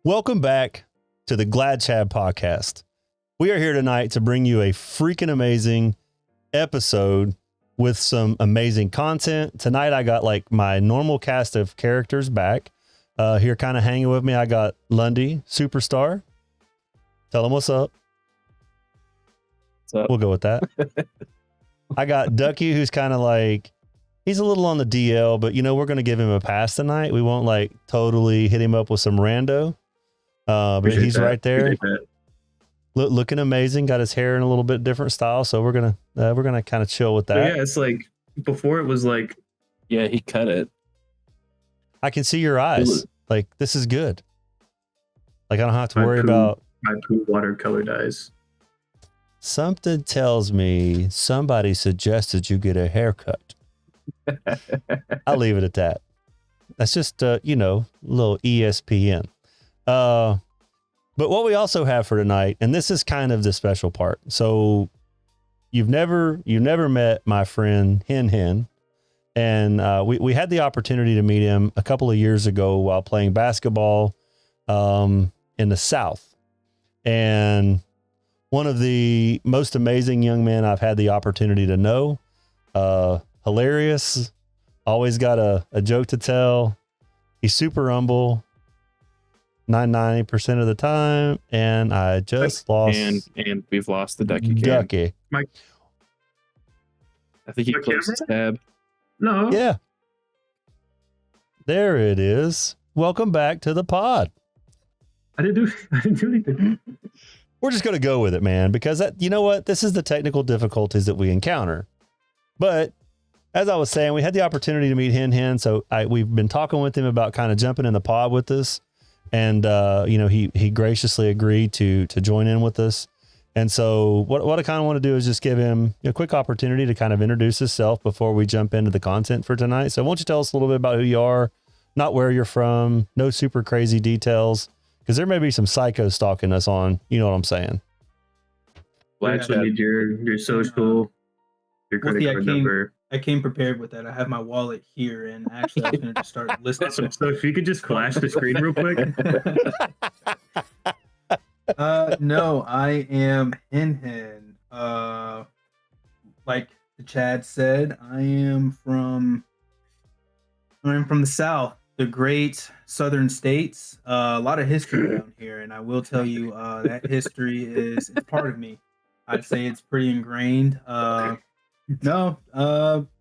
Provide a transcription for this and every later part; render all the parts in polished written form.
Welcome back to the GladChad Podcast. We are here tonight to bring you a freaking amazing episode with some amazing content. Tonight, I got like my normal cast of characters back here kind of hanging with me. I got Lundy, Superstar. Tell him what's up. What's up? We'll go with that. I got Ducky, who's kind of like, he's a little on the DL, but you know, we're going to give him a pass tonight. We won't like totally hit him up with some rando. But Appreciate he's that. right there. Looking amazing. Got his hair in a little bit different style. So we're going to kind of chill with that. But yeah, it's like before it was like, yeah, he cut it. I can see your eyes. Like, this is good. Like, I don't have to worry about my poo watercolor dyes. something tells me somebody suggested you get a haircut. I'll leave it at that. That's just, you know, a little ESPN. But what we also have for tonight, and this is kind of the special part. So you've never met my friend Hen, and we had the opportunity to meet him a couple of years ago while playing basketball in the South. And one of the most amazing young men I've had the opportunity to know. Hilarious, always got a joke to tell. He's super humble. 90% of the time, and I just lost. And we've lost the Ducky. Ducky. I think he closed his tab. No. Yeah. There it is. Welcome back to the pod. I didn't do anything. We're just going to go with it, man, because you know what? This is the technical difficulties that we encounter. But as I was saying, we had the opportunity to meet Hen. So we've been talking with him about kind of jumping in the pod with us. And, you know, he graciously agreed to join in with us. And so what I kind of want to do is just give him a quick opportunity to kind of introduce himself before we jump into the content for tonight. So won't you tell us a little bit about who you are, not where you're from, no super crazy details, because there may be some psychos stalking us on, you know what I'm saying? Well, actually, need your social, your credit card number. I came prepared with that. I have my wallet here, and actually, I was going to just start listening. So if you could just flash the screen real quick. No, I am Hen. Like the Chad said, I'm from the South, the great Southern states. A lot of history around here, and I will tell you that history is part of me. I'd say it's pretty ingrained.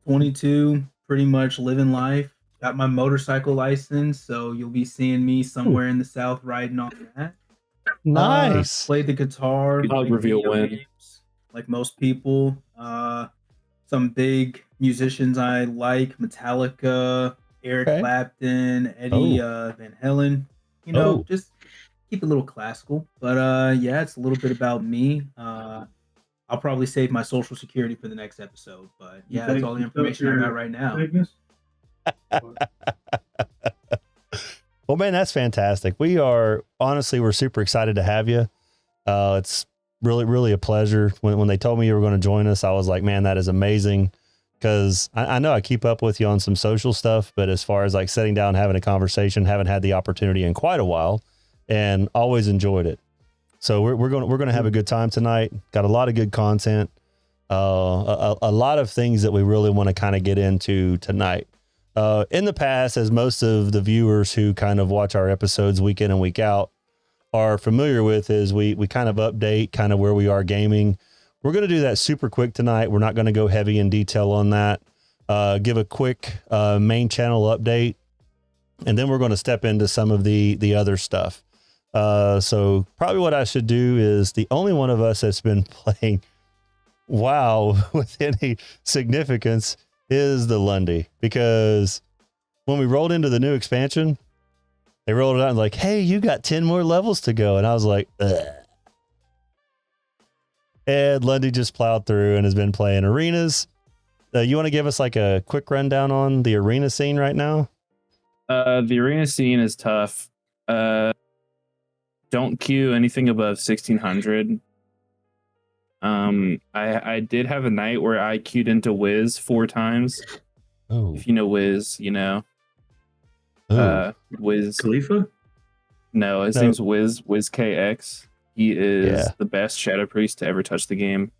22, pretty much living life. Got my motorcycle license, so you'll be seeing me somewhere in the South riding on that. Nice. Played the guitar. I'll reveal when. Games, like most people. Some big musicians I like: Metallica, Eric Clapton, Eddie Van Halen. You know, just keep it a little classical. But yeah, it's a little bit about me. I'll probably save my social security for the next episode, but yeah, that's all the information I got right now. Well, man, that's fantastic. We're super excited to have you. It's really, really a pleasure. When they told me you were going to join us, I was like, man, that is amazing. Because I know I keep up with you on some social stuff, but as far as like sitting down, having a conversation, haven't had the opportunity in quite a while, and always enjoyed it. So we're going to have a good time tonight. Got a lot of good content, a lot of things that we really want to kind of get into tonight. In the past, as most of the viewers who kind of watch our episodes week in and week out are familiar with, is we kind of update kind of where we are gaming. We're going to do that super quick tonight. We're not going to go heavy in detail on that. Give a quick main channel update, and then we're going to step into some of the other stuff. So probably what I should do is, the only one of us that's been playing WoW with any significance is the Lundy, because when we rolled into the new expansion, they rolled it out and like, hey, you got 10 more levels to go. And I was like, ugh. And Lundy just plowed through and has been playing arenas. You want to give us like a quick rundown on the arena scene right now? The arena scene is tough. Don't queue anything above 1600. I did have a night where I queued into Wiz 4 times. Oh, If you know Wiz, you know. Wiz Khalifa? No, his name's WizKX. He is the best Shadow Priest to ever touch the game.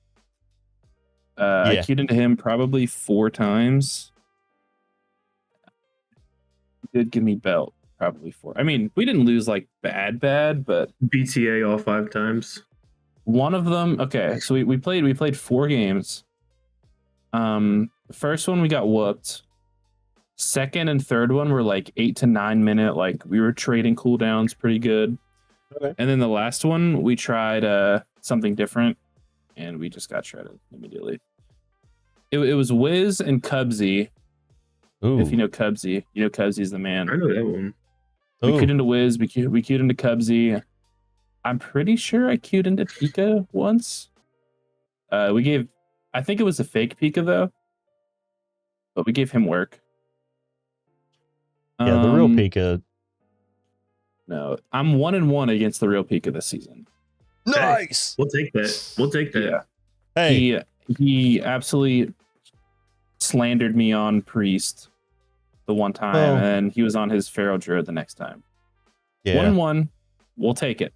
I queued into him probably 4 times. He did give me belt probably 4. I mean, we didn't lose like bad, but BTA all 5 times. One of them, okay, so we played 4 games. The first one we got whooped. Second and third one were like 8 to 9 minute, like we were trading cooldowns pretty good. Okay. And then the last one we tried something different and we just got shredded immediately. It was Wiz and Cubsy. Ooh. If you know Cubsy, you know Cubsy's the man. I know that one. We queued into Wiz, we queued into Cubsy. I'm pretty sure I queued into Pika once. I think it was a fake Pika though, but we gave him work. Yeah, the real Pika. No, I'm 1-1 against the real Pika this season. Nice. We'll take that. Yeah. Hey, he absolutely slandered me on Priest the one time, and he was on his Pharaoh Druid the next time. Yeah. 1-1, we'll take it.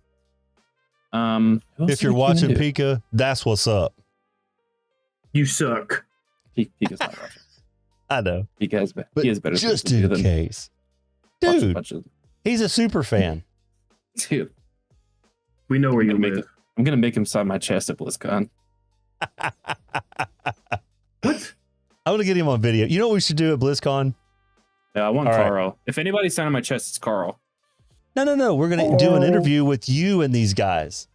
If you're watching Pika, that's what's up. You suck. Pika's not watching. I know. He is better. Just in case. Dude, he's a super fan. Dude. We know where you live. I'm going to make him sign my chest at BlizzCon. What? I'm going to get him on video. You know what we should do at BlizzCon? Yeah, I want Carl. Right. If anybody's signing my chest, it's Carl. No. We're going to do an interview with you and these guys.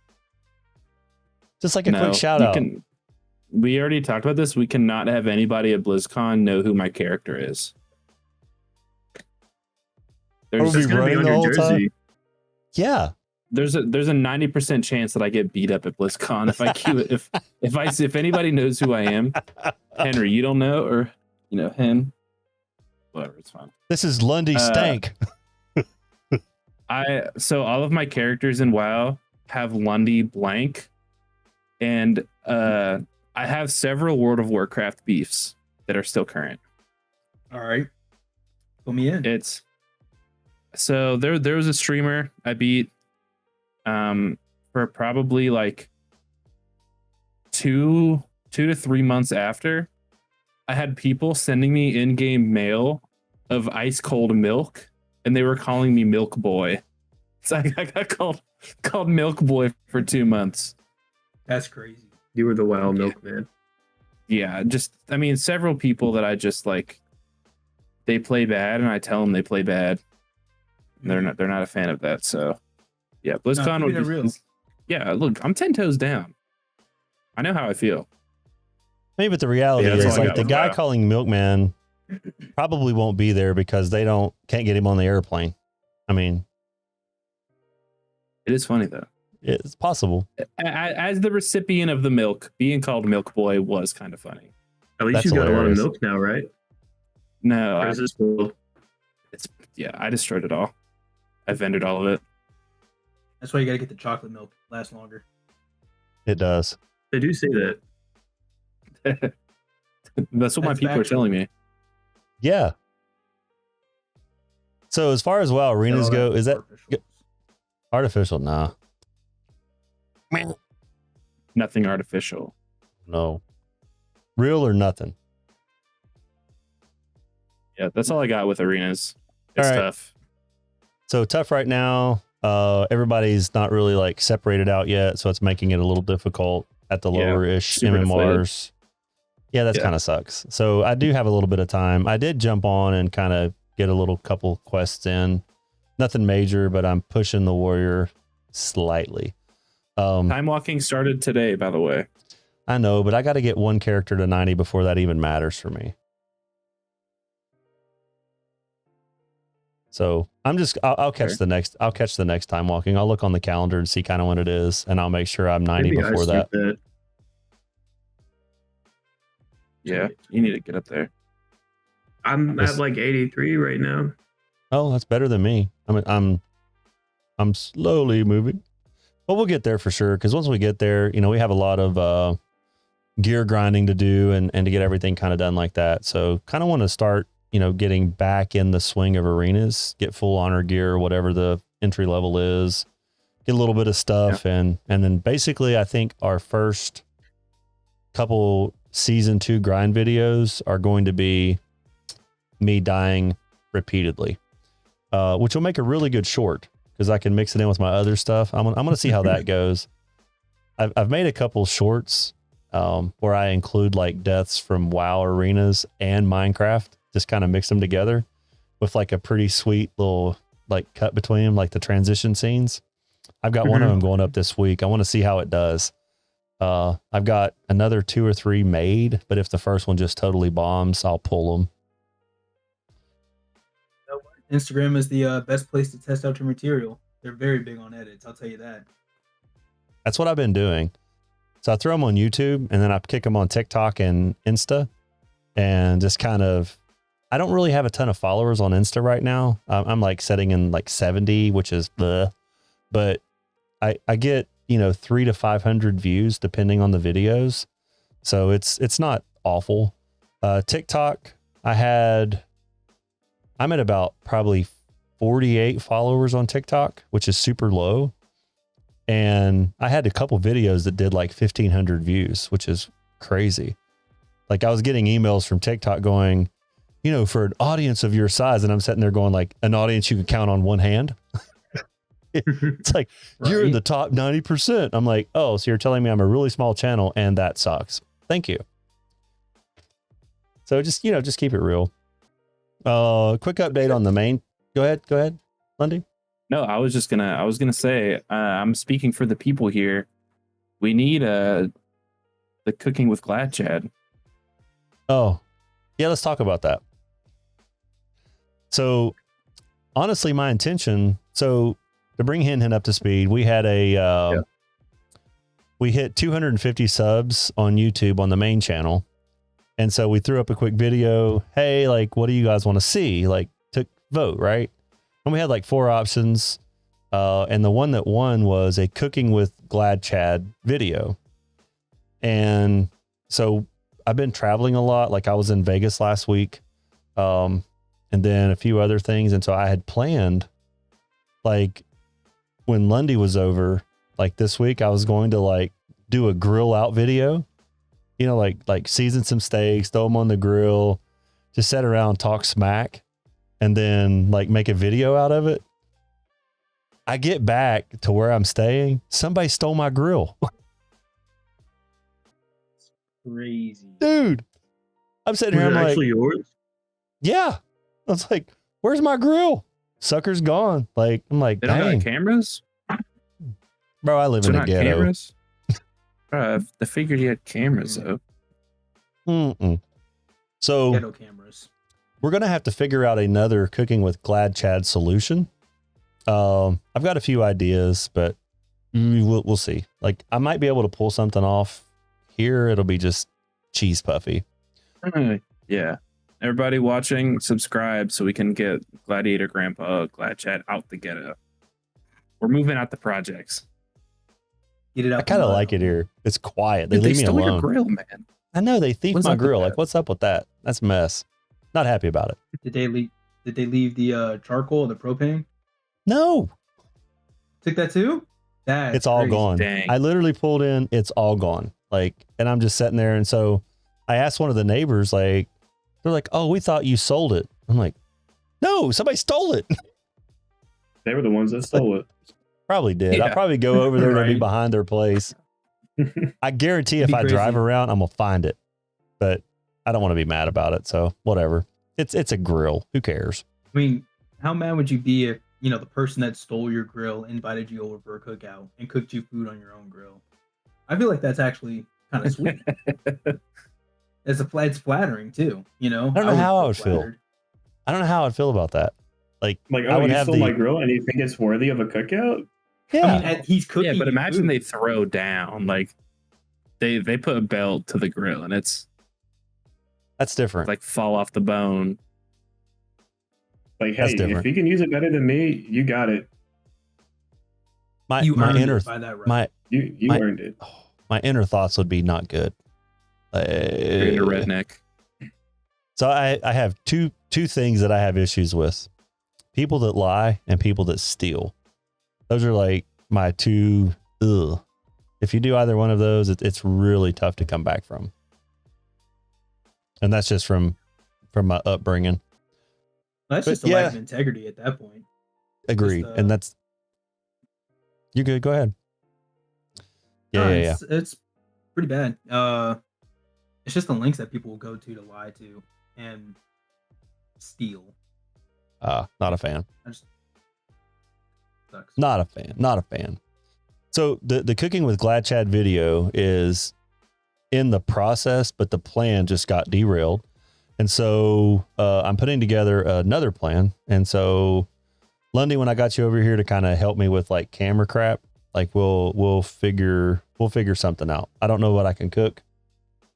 Just like a quick shout out. We already talked about this. We cannot have anybody at BlizzCon know who my character is. There's going to be on your jersey. Time? Yeah. There's a 90% chance that I get beat up at BlizzCon if I queue it. If anybody knows who I am, Henry, you don't know, or him, whatever, it's fine. This is Lundy Stank. So all of my characters in WoW have Lundy blank, and I have several World of Warcraft beefs that are still current. All right, put me in. So there was a streamer I beat for probably like 2 to 3 months after. I had people sending me in-game mail of ice cold milk, and they were calling me Milk Boy. So I got called Milk Boy for 2 months. That's crazy. You were the wild milkman. Yeah, several people that I just like, they play bad, and I tell them they play bad. They're not a fan of that. So yeah, BlizzCon would be real. Yeah, look, I'm 10 toes down. I know how I feel. Maybe, but the reality is like the guy calling Milkman probably won't be there because they can't get him on the airplane. I mean, it is funny though. It's possible. As the recipient of the milk, being called Milk Boy was kind of funny. At least you got a lot of milk now, right? No, I destroyed it all. I vended all of it. That's why you got to get the chocolate milk. Lasts longer. It does. They do say that. That's what my people are telling me. Yeah. So as far as WoW arenas go, is that artificial? Nah. Nothing artificial. No. Real or nothing. Yeah, that's all I got with arenas. It's tough. So tough right now. Everybody's not really like separated out yet, so it's making it a little difficult at the lower-ish MMRs. Yeah, that kind of sucks. So I do have a little bit of time. I did jump on and kind of get a little couple quests in. Nothing major, but I'm pushing the warrior slightly. Time walking started today, by the way. I know, but I got to get one character to 90 before that even matters for me. So I'll catch the next time walking. I'll look on the calendar and see kind of when it is, and I'll make sure I'm 90 before that. Yeah, you need to get up there. I'm at like 83 right now. Oh, that's better than me. I'm slowly moving, but we'll get there for sure. Because once we get there, we have a lot of gear grinding to do and to get everything kind of done like that. So kind of want to start, getting back in the swing of arenas, get full honor gear, whatever the entry level is, get a little bit of stuff. Yeah. And then basically I think our first couple season 2 grind videos are going to be me dying repeatedly, which will make a really good short because I can mix it in with my other stuff. I'm going to see how that goes. I've made a couple shorts where I include like deaths from WoW arenas and Minecraft, just kind of mix them together with like a pretty sweet little like cut between them, like the transition scenes. I've got one of them going up this week. I want to see how it does. I've got another 2 or 3 made, but if the first one just totally bombs, I'll pull them. Instagram is the best place to test out your material. They're very big on edits. I'll tell you that. That's what I've been doing. So I throw them on YouTube and then I kick them on TikTok and Insta and just kind of, I don't really have a ton of followers on Insta right now. I'm like setting in like 70, which is bleh, but I get, 300 to 500 views depending on the videos. So it's not awful. TikTok, I'm at about probably 48 followers on TikTok, which is super low. And I had a couple videos that did like 1,500 views, which is crazy. Like I was getting emails from TikTok going, for an audience of your size. And I'm sitting there going like an audience you can count on one hand. It's like, right. You're in the top 90%. I'm like, oh, so you're telling me I'm a really small channel and that sucks. Thank you. So just keep it real. Quick update on the main. Go ahead, Lundy. No, I was gonna say, I'm speaking for the people here. We need the cooking with GladChad. Oh, yeah, let's talk about that. So honestly, my intention, to bring Hen up to speed, we had we hit 250 subs on YouTube on the main channel. And so we threw up a quick video. Hey, like, what do you guys want to see? Like, to vote, right? And we had like 4 options. And the one that won was a cooking with GladChad video. And so I've been traveling a lot. Like I was in Vegas last week. And then a few other things. And so I had planned, like when Lundy was over, like this week, I was going to like do a grill out video, like season some steaks, throw them on the grill, just sit around, talk smack, and then like make a video out of it. I get back to where I'm staying. Somebody stole my grill. Crazy. Dude, I'm sitting here. I'm like, actually yours? Yeah. I was like, where's my grill? Sucker's gone. Like, I'm like, they don't dang. got cameras? Bro, I live in a ghetto. Cameras? I figured you had cameras though. So ghetto cameras. We're going to have to figure out another cooking with GladChad solution. I've got a few ideas, but we'll see. Like I might be able to pull something off here. It'll be just cheese puffy. Yeah. Everybody watching, subscribe so we can get Gladiator Grandpa GladChad out the ghetto. We're moving out the projects. Get it out. I kind of like it here. It's quiet. They Dude, leave me stole alone. Your grill, man. I know they thieved What's my up with grill. that? Like, what's up with that? That's a mess. Not happy about it. Did they leave the charcoal or the propane? No. Took that too? That's it's all crazy. gone. Dang. I literally pulled in. It's all gone. Like, and I'm just sitting there. And so I asked one of the neighbors, like, they're like, oh, we thought you sold it. I'm like, no, somebody stole it. They were the ones that stole it. Probably did. Yeah. I'll probably go over there to be Right. behind their place. I guarantee It'd if be I drive crazy. around, I'm going to find it. But I don't want to be mad about it. So whatever. It's a grill. Who cares? I mean, how mad would you be if, the person that stole your grill invited you over for a cookout and cooked you food on your own grill? I feel like that's actually kind of sweet. It's flattering too, I don't know how I would feel. I don't know how I'd feel about that. Like Like, I oh, would you have stole my grill and you think it's worthy of a cookout? Yeah. I mean, he's cooking. Yeah, but you imagine food. they throw down. Like they put a belt to the grill and it's That's different. like fall off the bone. Like, That's hey, different. if you can use it better than me, you got it. my You my earned inner it by that right. You My- earned it. my inner thoughts would be not good. You're a redneck. So I have two things that I have issues with: people that lie and people that steal. Those are like my two. Ugh. If you do either one of those, it's really tough to come back from. And that's just from my upbringing. That's just a lack of integrity at that point. Agree. Just, and that's, you're good. Go ahead. Yeah. It's pretty bad. It's just the links that people will go to lie to and steal. Not a fan. Sucks. Not a fan. So the cooking with GladChad video is in the process, but the plan just got derailed. And so I'm putting together another plan. And so Lundy, when I got you over here to kind of help me with like camera crap, like we'll figure something out. I don't know what I can cook,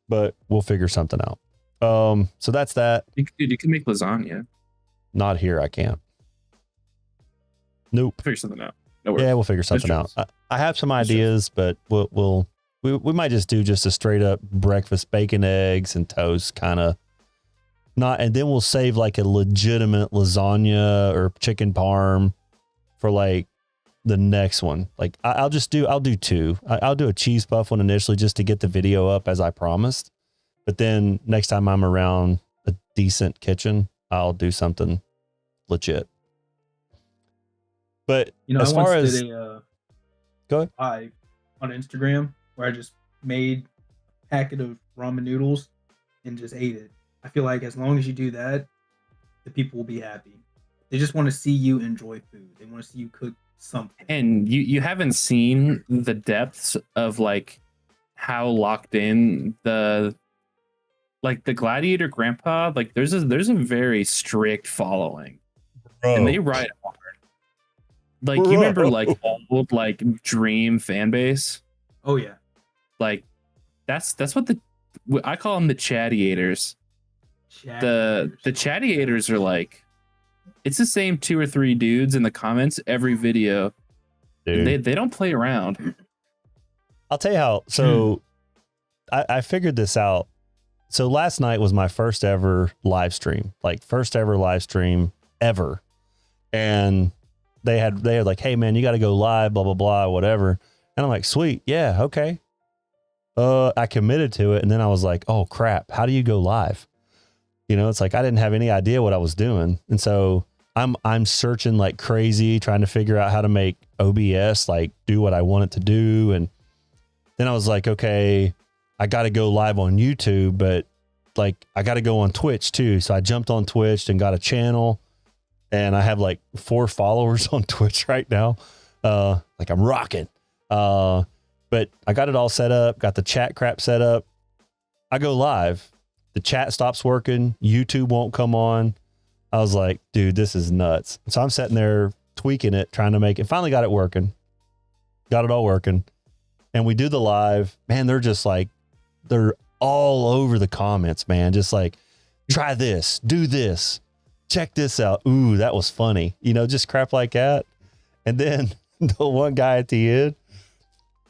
but we'll figure something out. So that's that. You can make lasagna. Not here. I can't. Nope. Figure something out. No worries. Yeah, we'll figure something out. I have some ideas, but we might just do just a straight up breakfast, bacon, eggs, and toast kind of. And then we'll save like a legitimate lasagna or chicken parm for like the next one. Like I'll do two. I'll do a cheese puff one initially just to get the video up as I promised. But then next time I'm around a decent kitchen, I'll do something legit. But as far as go ahead. live on Instagram where I just made a packet of ramen noodles and just ate it. I feel like as long as you do that, the people will be happy. They just want to see you enjoy food. They want to see you cook something. And you haven't seen the depths of like how locked in the Gladiator grandpa, like there's a very strict following. Bro. And they ride hard. Like you remember like old like Dream fan base? Oh yeah. Like that's what I call them the Chadiators. The Chadiators are like, it's the same 2 or 3 dudes in the comments every video. Dude. They don't play around. I'll tell you how. So I figured this out. So last night was my first ever live stream ever. And they had like, hey man, you got to go live, blah, blah, blah, whatever. And I'm like, sweet. Yeah. Okay. I committed to it. And then I was like, oh crap. How do you go live? You know, it's like, I didn't have any idea what I was doing. And so I'm searching like crazy, trying to figure out how to make OBS, like do what I want it to do. And then I was like, okay, I got to go live on YouTube, but like I got to go on Twitch too. So I jumped on Twitch and got a channel, and I have like 4 followers on Twitch right now. Like I'm rocking. But I got it all set up, got the chat crap set up. I go live. The chat stops working. YouTube won't come on. I was like, dude, this is nuts. So I'm sitting there tweaking it, trying to make it. Finally got it working. Got it all working. And we do the live. Man, they're just like, they're all over the comments, man. Just like, try this, do this, check this out. Ooh, that was funny. You know, just crap like that. And then the one guy at the end,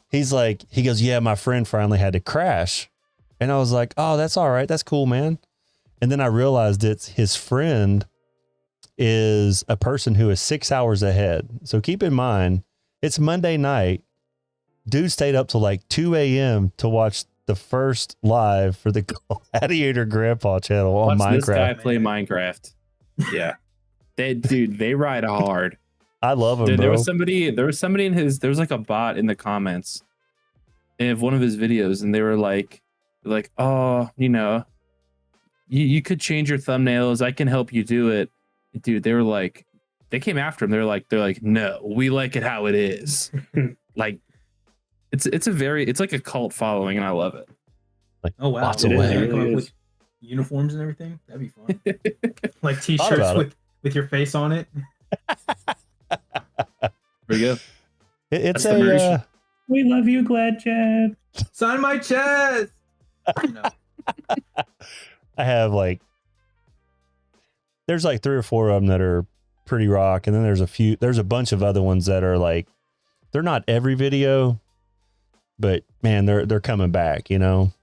he goes, yeah, my friend finally had to crash. And I was like, oh, that's all right. That's cool, man. And then I realized it's his friend is a person who is 6 hours ahead. So keep in mind, it's Monday night. Dude stayed up till like 2 a.m. to watch the first live for the Gladiator Grandpa channel on Minecraft. This guy play Minecraft. Yeah. They ride hard. I love him, Dude, bro. There was somebody there was like a bot in the comments of one of his videos, and they were like, oh, you know, you could change your thumbnails. I can help you do it. Dude, they were like, they came after him. They're like, no, we like it how it is. Like, it's like a cult following, and I love it. Like, oh wow, lots of ways. With uniforms and everything. That'd be fun. Like t-shirts with your face on it. There we go. It's we love you, GladChad. Sign my chest. No. I have like, there's like 3 or 4 of them that are pretty rock. And then there's a bunch of other ones that are like, they're not every video, but man, they're coming back, you know?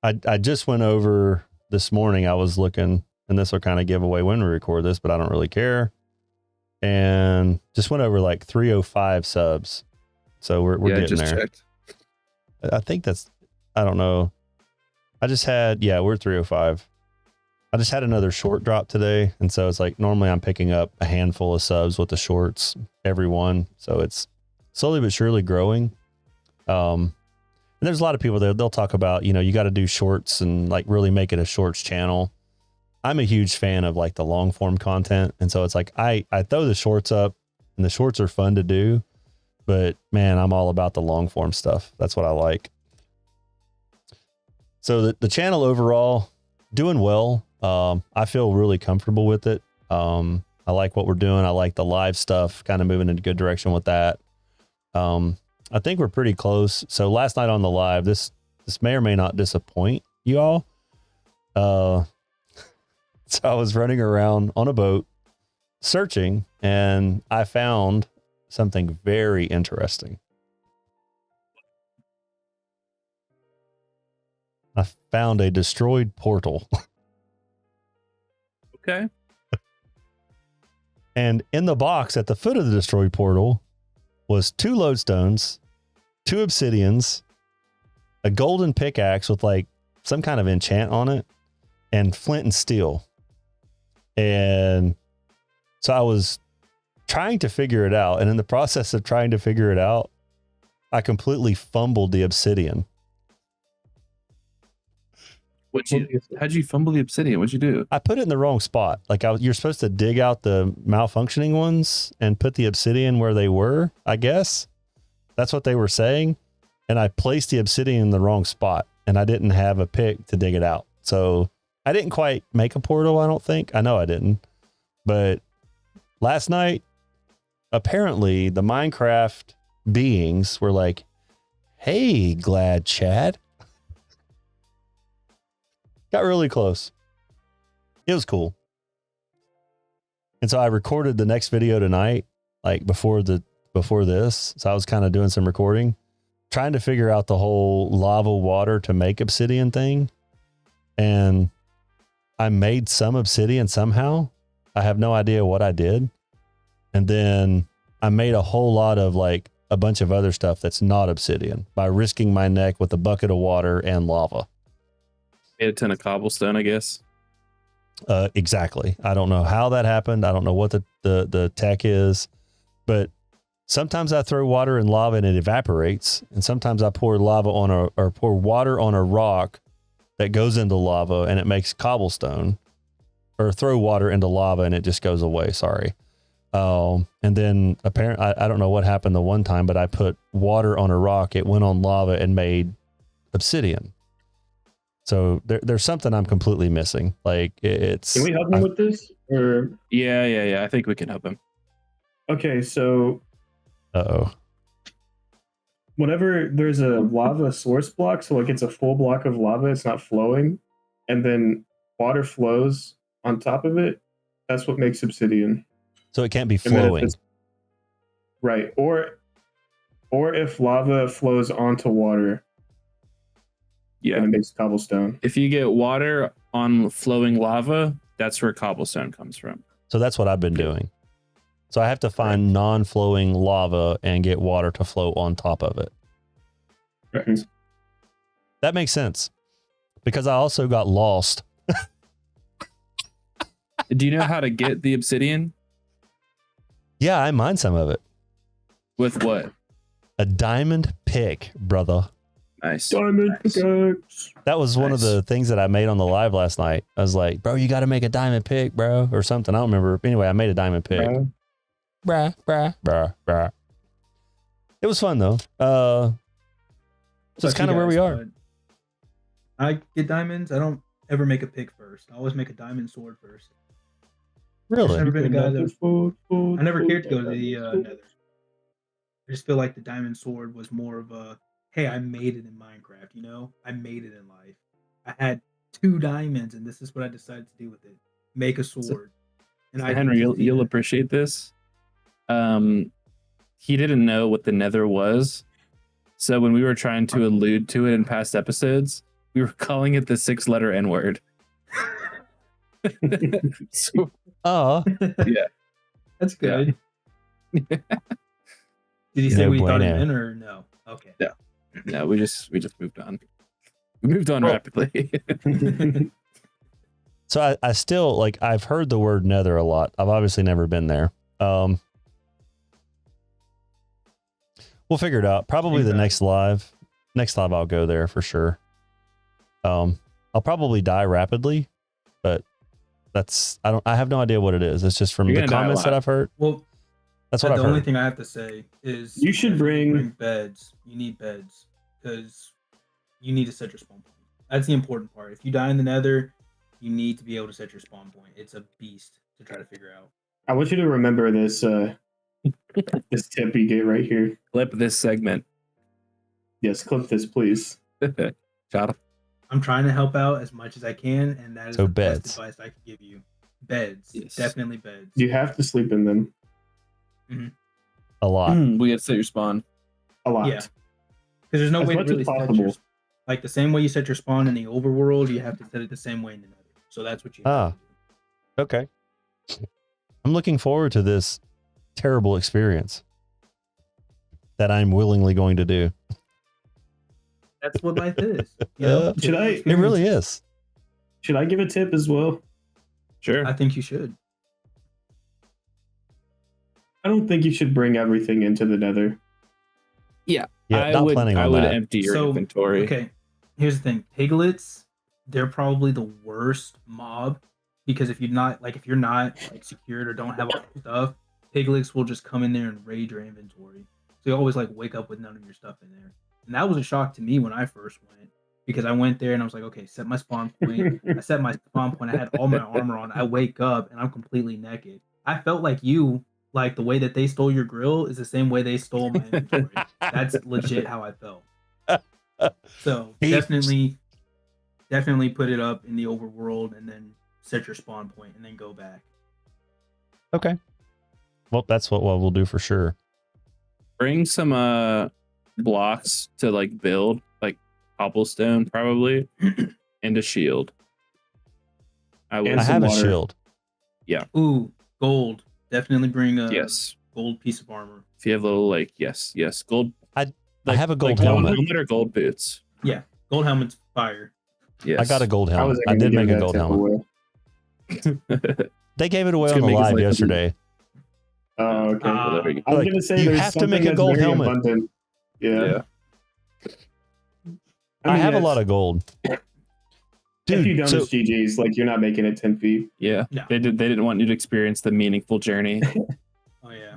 I just went over this morning. I was looking, and this will kind of give away when we record this, but I don't really care. and just went over like 305 subs. So we're getting there. Checked. I think I don't know. We're 305. I just had another short drop today. And so it's like, normally I'm picking up a handful of subs with the shorts, every one. So it's slowly but surely growing. And there's a lot of people there. They'll talk about, you got to do shorts and like really make it a shorts channel. I'm a huge fan of like the long form content. And so it's like, I throw the shorts up and the shorts are fun to do, but man, I'm all about the long form stuff. That's what I like. So the channel overall doing well. I feel really comfortable with it. I like what we're doing. I like the live stuff, kind of moving in a good direction with that. I think we're pretty close. So last night on the live, this may or may not disappoint you all. So I was running around on a boat searching, and I found something very interesting. I found a destroyed portal. Okay. And in the box at the foot of the destroyed portal was 2 lodestones, 2 obsidians, a golden pickaxe with like some kind of enchant on it, and flint and steel. And so I was trying to figure it out. And in the process of trying to figure it out, I completely fumbled the obsidian. How'd you fumble the obsidian? What'd you do? I put it in the wrong spot. Like you're supposed to dig out the malfunctioning ones and put the obsidian where they were, I guess. That's what they were saying. And I placed the obsidian in the wrong spot, and I didn't have a pick to dig it out. So I didn't quite make a portal, I don't think. I know I didn't. But last night, apparently the Minecraft beings were like, hey, GladChad. Got really close. It was cool. And so I recorded the next video tonight, like before this. So I was kind of doing some recording, trying to figure out the whole lava water to make obsidian thing. And I made some obsidian somehow. I have no idea what I did. And then I made a whole lot of like a bunch of other stuff that's not obsidian by risking my neck with a bucket of water and lava. Made a ton of cobblestone, I guess. Exactly. I don't know how that happened. I don't know what the tech is, but sometimes I throw water in lava and it evaporates. And sometimes I pour water on a rock that goes into lava and it makes cobblestone, or throw water into lava and it just goes away. Sorry. And then apparently, I don't know what happened the one time, but I put water on a rock. It went on lava and made obsidian. So there's something I'm completely missing. Like it's. Can we help him with this? Or Yeah. I think we can help him. okay, so whenever there's a lava source block, so like it's a full block of lava, it's not flowing, and then water flows on top of it, that's what makes obsidian. So it can't be flowing. Right. Or if lava flows onto water. Yeah. And it makes cobblestone. If you get water on flowing lava, that's where cobblestone comes from. So that's what I've been doing. So I have to find non-flowing lava and get water to flow on top of it. Right. That makes sense. Because I also got lost. Do you know how to get the obsidian? Yeah, I mined some of it. With what? A diamond pick, brother. Nice. Diamond pickaxe. That was one of the things that I made on the live last night. I was like, bro, you got to make a diamond pick, bro, or something. I don't remember. Anyway, I made a diamond pick. Brah. It was fun, though. So that's kind of where we are. I get diamonds. I don't ever make a pick first. I always make a diamond sword first. Really? I've never been a guy that I never cared to go to the nether. I just feel like the diamond sword was more of a, hey, I made it in Minecraft, you know? I made it in life. I had 2 diamonds, and this is what I decided to do with it. Make a sword. And Henry, you'll appreciate this. He didn't know what the nether was. So when we were trying to allude to it in past episodes, we were calling it the 6-letter N-word. So, Oh. yeah. That's good. Did he say No what he thought it bueno. meant or no? Okay. No, we just moved on. We moved on rapidly. So I still like, I've heard the word nether a lot. I've obviously never been there. We'll figure it out. Probably the next live I'll go there for sure. I'll probably die rapidly, but I have no idea what it is. It's just from the comments that I've heard. Well, that's what I've heard. The only thing I have to say is you should bring beds. You need beds because you need to set your spawn point. That's the important part. If you die in the nether, you need to be able to set your spawn point. It's a beast to try to figure out. I want you to remember this this tip you get right here. Clip this segment. Yes, clip this, please. Shut I'm trying to help out as much as I can, and that is the best advice I can give you. Beds. Yes. Definitely beds. You have to sleep in them. Mm-hmm. A lot. We have to set your spawn. A lot. Yeah. Because there's no way to really set your, like the same way you set your spawn in the overworld, you have to set it the same way in the nether. So that's what you have to do. Okay. I'm looking forward to this terrible experience that I'm willingly going to do. That's what life is. You know? It really is. Should I give a tip as well? Sure. I think you should. I don't think you should bring everything into the nether. Yeah. I would empty your inventory. Okay. Here's the thing. Piglets, they're probably the worst mob because if you're not like secured or don't have all your stuff, piglets will just come in there and raid your inventory. So you always like wake up with none of your stuff in there. And that was a shock to me when I first went because I went there and I was like, okay, set my spawn point. I set my spawn point. I had all my armor on. I wake up and I'm completely naked. I felt like like the way that they stole your grill is the same way they stole my inventory. That's legit how I felt. So definitely put it up in the overworld and then set your spawn point and then go back. Okay. Well, that's what we'll do for sure. Bring some blocks to like build, like cobblestone probably, and a shield. I have a shield. Yeah. Ooh, gold. Definitely bring a gold piece of armor. If you have little yes, gold. I have a gold helmet. Helmet or gold boots. Yeah, gold helmet's fire. Yes. I got a gold helmet. I did make a gold helmet. They gave it away on the live yesterday. Oh, okay. I was gonna say you have to make a gold helmet. Abundant. Yeah. I have a lot of gold. Dude, if you don't, it's GG's. Like you're not making it 10 feet. Yeah, no. They didn't want you to experience the meaningful journey. Oh yeah,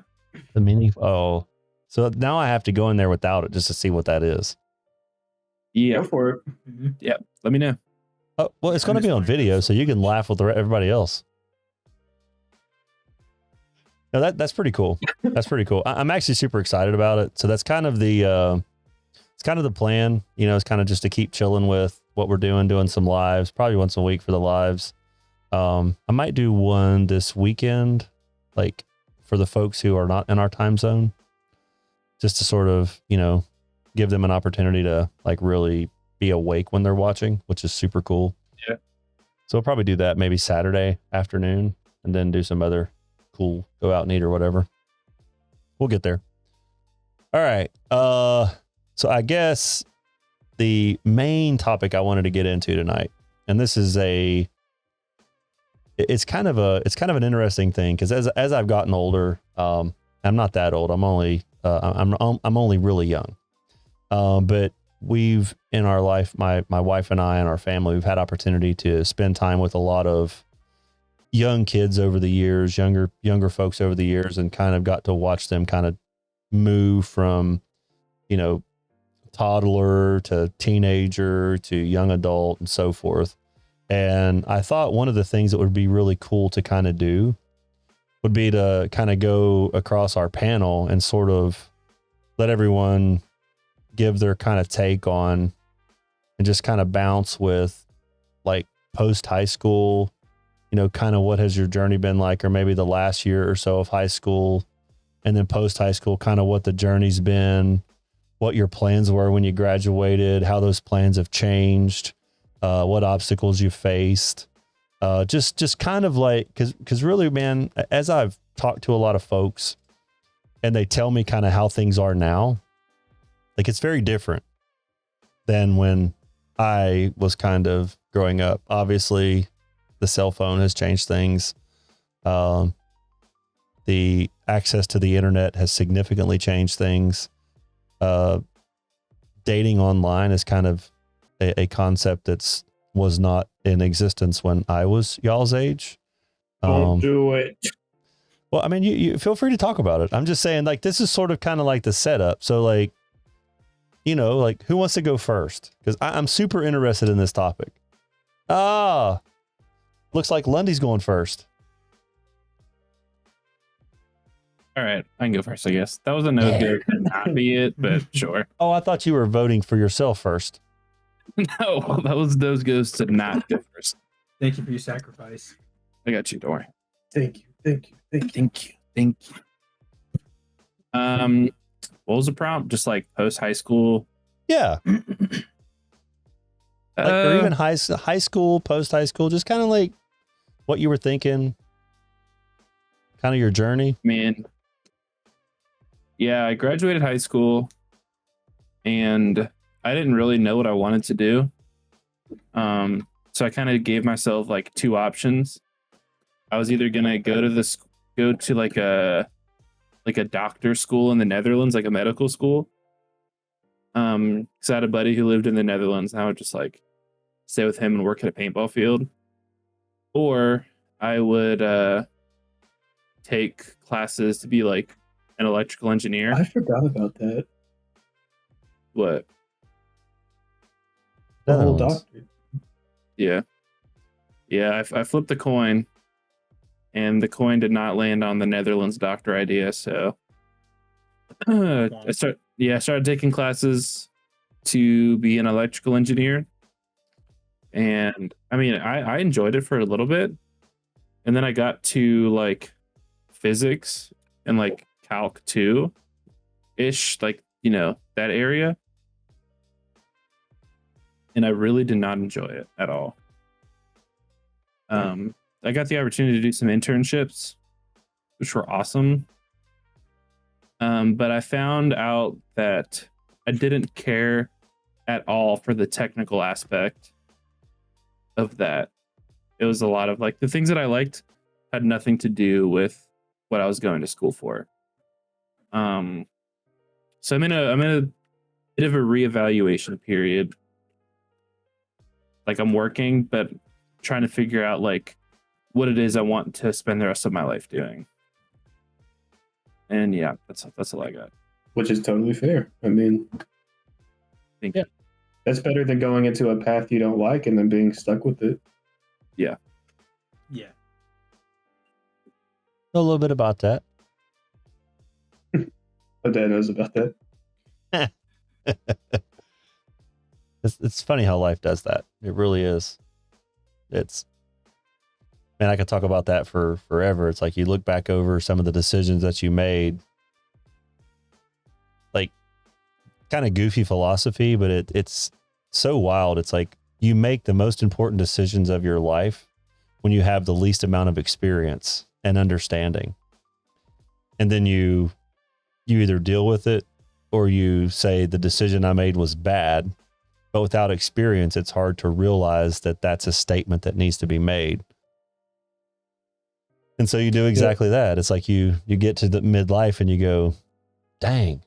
the meaningful. Oh, so now I have to go in there without it just to see what that is. Yeah, go for it. Mm-hmm. Yeah, let me know. Oh, well, it's going to be on video, so you can laugh with everybody else. No, that's pretty cool. That's pretty cool. I'm actually super excited about it. So that's kind of the plan. You know, it's kind of just to keep chilling with what we're doing some lives, probably once a week for the lives. I might do one this weekend, like for the folks who are not in our time zone, just to sort of, you know, give them an opportunity to like really be awake when they're watching, which is super cool. Yeah. So we'll probably do that maybe Saturday afternoon and then do some other cool, go out and eat or whatever. We'll get there. All right. So I guess the main topic I wanted to get into tonight, and this is it's kind of an interesting thing because as I've gotten older, I'm not that old. I'm only really young. But we've in our life, my wife and I and our family, we've had opportunity to spend time with a lot of young kids over the years, younger folks over the years, and kind of got to watch them kind of move from, you know, toddler to teenager to young adult and so forth. And I thought one of the things that would be really cool to kind of do would be to kind of go across our panel and sort of let everyone give their kind of take on and just kind of bounce with like post high school, you know, kind of what has your journey been like, or maybe the last year or so of high school, and then post high school, kind of what the journey's been, what your plans were when you graduated, how those plans have changed, what obstacles you faced, just kind of like, cause really, man, as I've talk to a lot of folks and they tell me kind of how things are now, like it's very different than when I was kind of growing up. Obviously, the cell phone has changed things. The access to the internet has significantly changed things. Dating online is kind of a concept that's was not in existence when I was y'all's age. Don't do it. Well, I mean, you feel free to talk about it. I'm just saying, like, this is sort of kind of like the setup. So, like, you know, like, who wants to go first? Because I'm super interested in this topic. Looks like Lundy's going first. All right, I can go first, I guess. That was a no go to not be it, but sure. Oh, I thought you were voting for yourself first. No, that was those goes to not go first. Thank you for your sacrifice. I got you, don't worry. Thank you. What was the prompt? Just like post high school? Yeah. Or even high school, post high school, just kind of like what you were thinking, kind of your journey. Man. Yeah, I graduated high school and I didn't really know what I wanted to do. So I kind of gave myself like two options. I was either gonna go to like a doctor's school in the Netherlands, like a medical school. Because I had a buddy who lived in the Netherlands, and I would just like stay with him and work at a paintball field. Or I would take classes to be like an electrical engineer. I forgot about that. What? The whole doctor. Yeah. Yeah, I flipped the coin, and the coin did not land on the Netherlands doctor idea, so I started taking classes to be an electrical engineer. And I mean, I enjoyed it for a little bit. And then I got to like physics and like Calc 2-ish, like, you know, that area. And I really did not enjoy it at all. I got the opportunity to do some internships, which were awesome. But I found out that I didn't care at all for the technical aspect of that. It was a lot of like the things that I liked had nothing to do with what I was going to school for. So I'm in a bit of a reevaluation period. Like I'm working, but trying to figure out like what it is I want to spend the rest of my life doing. And yeah, that's all I got. Which is totally fair. I mean, Thank you. That's better than going into a path you don't like and then being stuck with it. Yeah. Yeah. Know a little bit about that. My dad knows about that. It's funny how life does that. It really is. Man, I could talk about that for forever. It's like you look back over some of the decisions that you made, like kind of goofy philosophy, but it's so wild. It's like you make the most important decisions of your life when you have the least amount of experience and understanding. And then you either deal with it or you say the decision I made was bad. But without experience, it's hard to realize that that's a statement that needs to be made. And so you do exactly that. It's like you get to the midlife and you go, dang.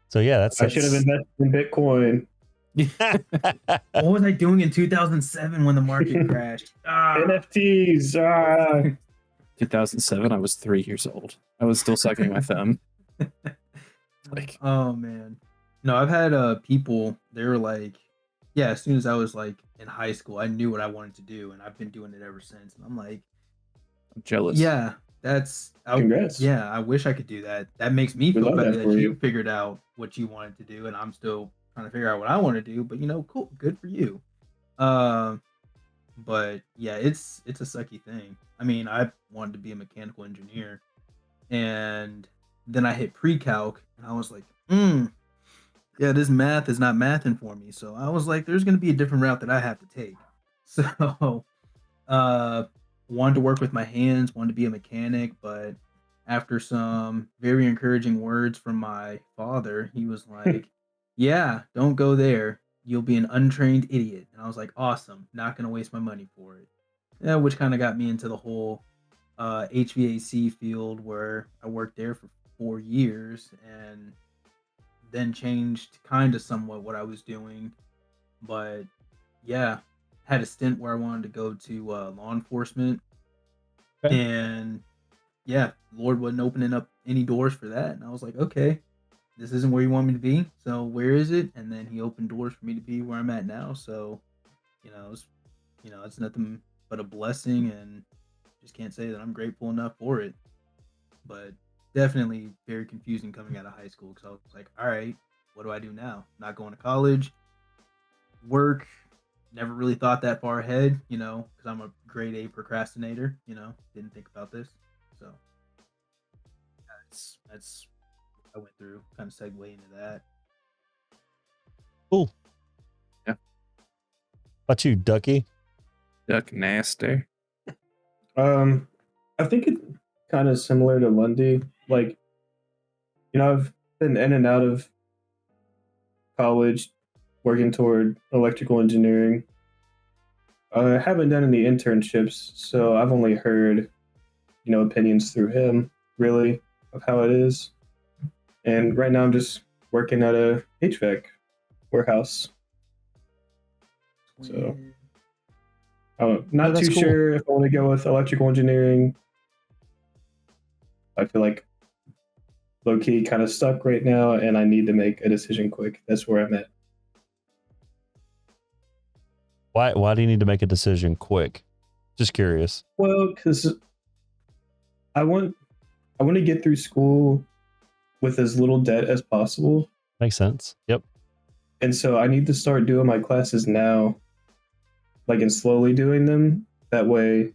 So yeah, I should have invested in Bitcoin. What was I doing in 2007 when the market crashed? NFTs. 2007, I was 3 years old. I was still sucking my thumb. Like, oh man, no, I've had people. They were like, yeah, as soon as I was like in high school, I knew what I wanted to do, and I've been doing it ever since. And I'm like, I'm jealous. yeah, Congrats. Yeah, I wish I could do that. That makes me feel better that you you figured out what you wanted to do, and I'm still trying to figure out what I want to do. But you know, cool, good for you. But yeah, it's a sucky thing. I mean, I wanted to be a mechanical engineer, and then I hit pre-calc, and I was like, yeah, this math is not mathing for me. So I was like, there's going to be a different route that I have to take. So wanted to work with my hands, wanted to be a mechanic, but after some very encouraging words from my father, he was like, "Yeah, don't go there. You'll be an untrained idiot." And I was like, "Awesome, not gonna waste my money for it." Yeah, which kind of got me into the whole HVAC field, where I worked there for 4 years, and then changed kind of somewhat what I was doing. But yeah, had a stint where I wanted to go to law enforcement, Okay. and yeah, Lord wasn't opening up any doors for that, and I was like, okay, this isn't where you want me to be, so where is it? And then he opened doors for me to be where I'm at now. So it's it's nothing but a blessing, and just can't say that I'm grateful enough for it. But definitely very confusing coming out of high school, because I was like, all right, what do I do now? Not going to college, work. Never really thought that far ahead, because I'm a grade A procrastinator. Didn't think about this. So that's what I went through. Kind of segue into that. Cool. Yeah. About you, Ducky? Duck nasty. I think it's kind of similar to Lundy. Like, I've been in and out of college working toward electrical engineering. I haven't done any internships, so I've only heard, opinions through him, really, of how it is. And right now I'm just working at a HVAC warehouse. So I'm not too sure if I want to go with electrical engineering. I feel like low-key kind of stuck right now, and I need to make a decision quick. That's where I'm at. Why do you need to make a decision quick? Just curious. Well, because I want to get through school with as little debt as possible. Makes sense. Yep. And so I need to start doing my classes now, and slowly doing them. That way,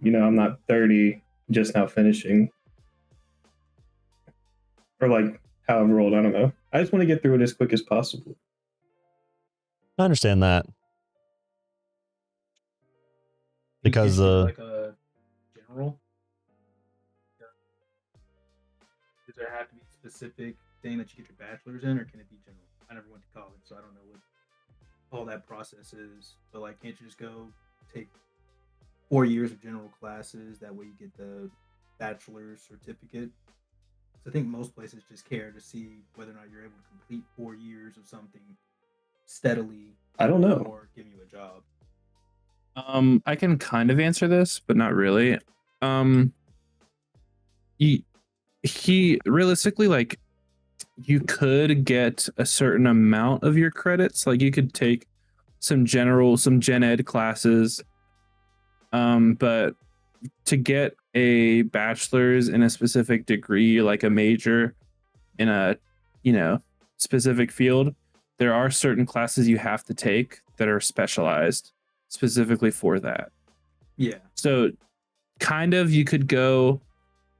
I'm not 30 just now finishing. Or however old, I don't know. I just want to get through it as quick as possible. I understand that. Because like a general, does there have to be a specific thing that you get your bachelor's in, or can it be general? I never went to college, so I don't know what all that process is. But can't you just go take 4 years of general classes? That way you get the bachelor's certificate. So I think most places just care to see whether or not you're able to complete 4 years of something steadily. I don't know. Or give you a job. I can kind of answer this, but not really. He realistically, you could get a certain amount of your credits. You could take some gen ed classes. But to get a bachelor's in a specific degree, like a major in a, specific field, there are certain classes you have to take that are specialized specifically for that. Yeah. So kind of you could go,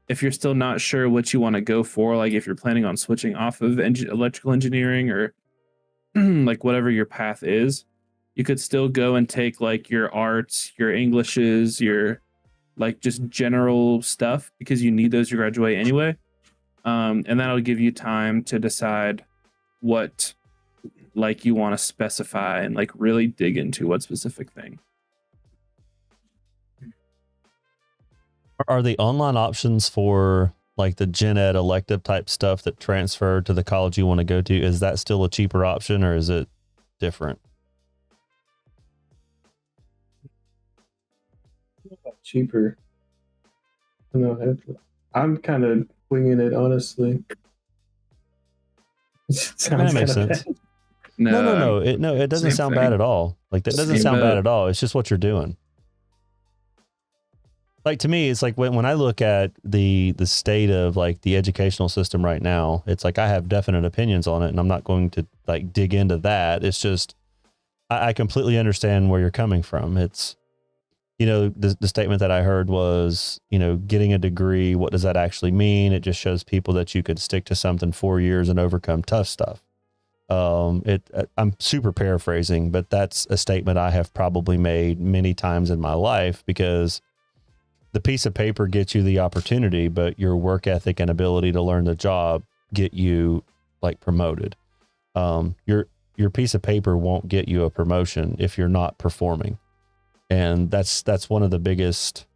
if you're still not sure what you want to go for, if you're planning on switching off of electrical engineering or whatever your path is, you could still go and take your arts, your Englishes, your just general stuff, because you need those to graduate anyway. And that'll give you time to decide what you want to specify and really dig into what specific thing. Are the online options for the gen ed elective type stuff that transfer to the college you want to go to, is that still a cheaper option, or is it different? Cheaper. I don't know. I'm kind of winging it, honestly. That makes sense. Bad. No. It doesn't sound bad at all. That doesn't sound bad at all. It's just what you're doing. To me, it's when I look at the state of the educational system right now, it's I have definite opinions on it, and I'm not going to dig into that. It's just, I completely understand where you're coming from. It's, the statement that I heard was, getting a degree, what does that actually mean? It just shows people that you could stick to something 4 years and overcome tough stuff. I'm super paraphrasing, but that's a statement I have probably made many times in my life, because the piece of paper gets you the opportunity, but your work ethic and ability to learn the job get you like promoted. Your piece of paper won't get you a promotion if you're not performing. And that's one of the biggest,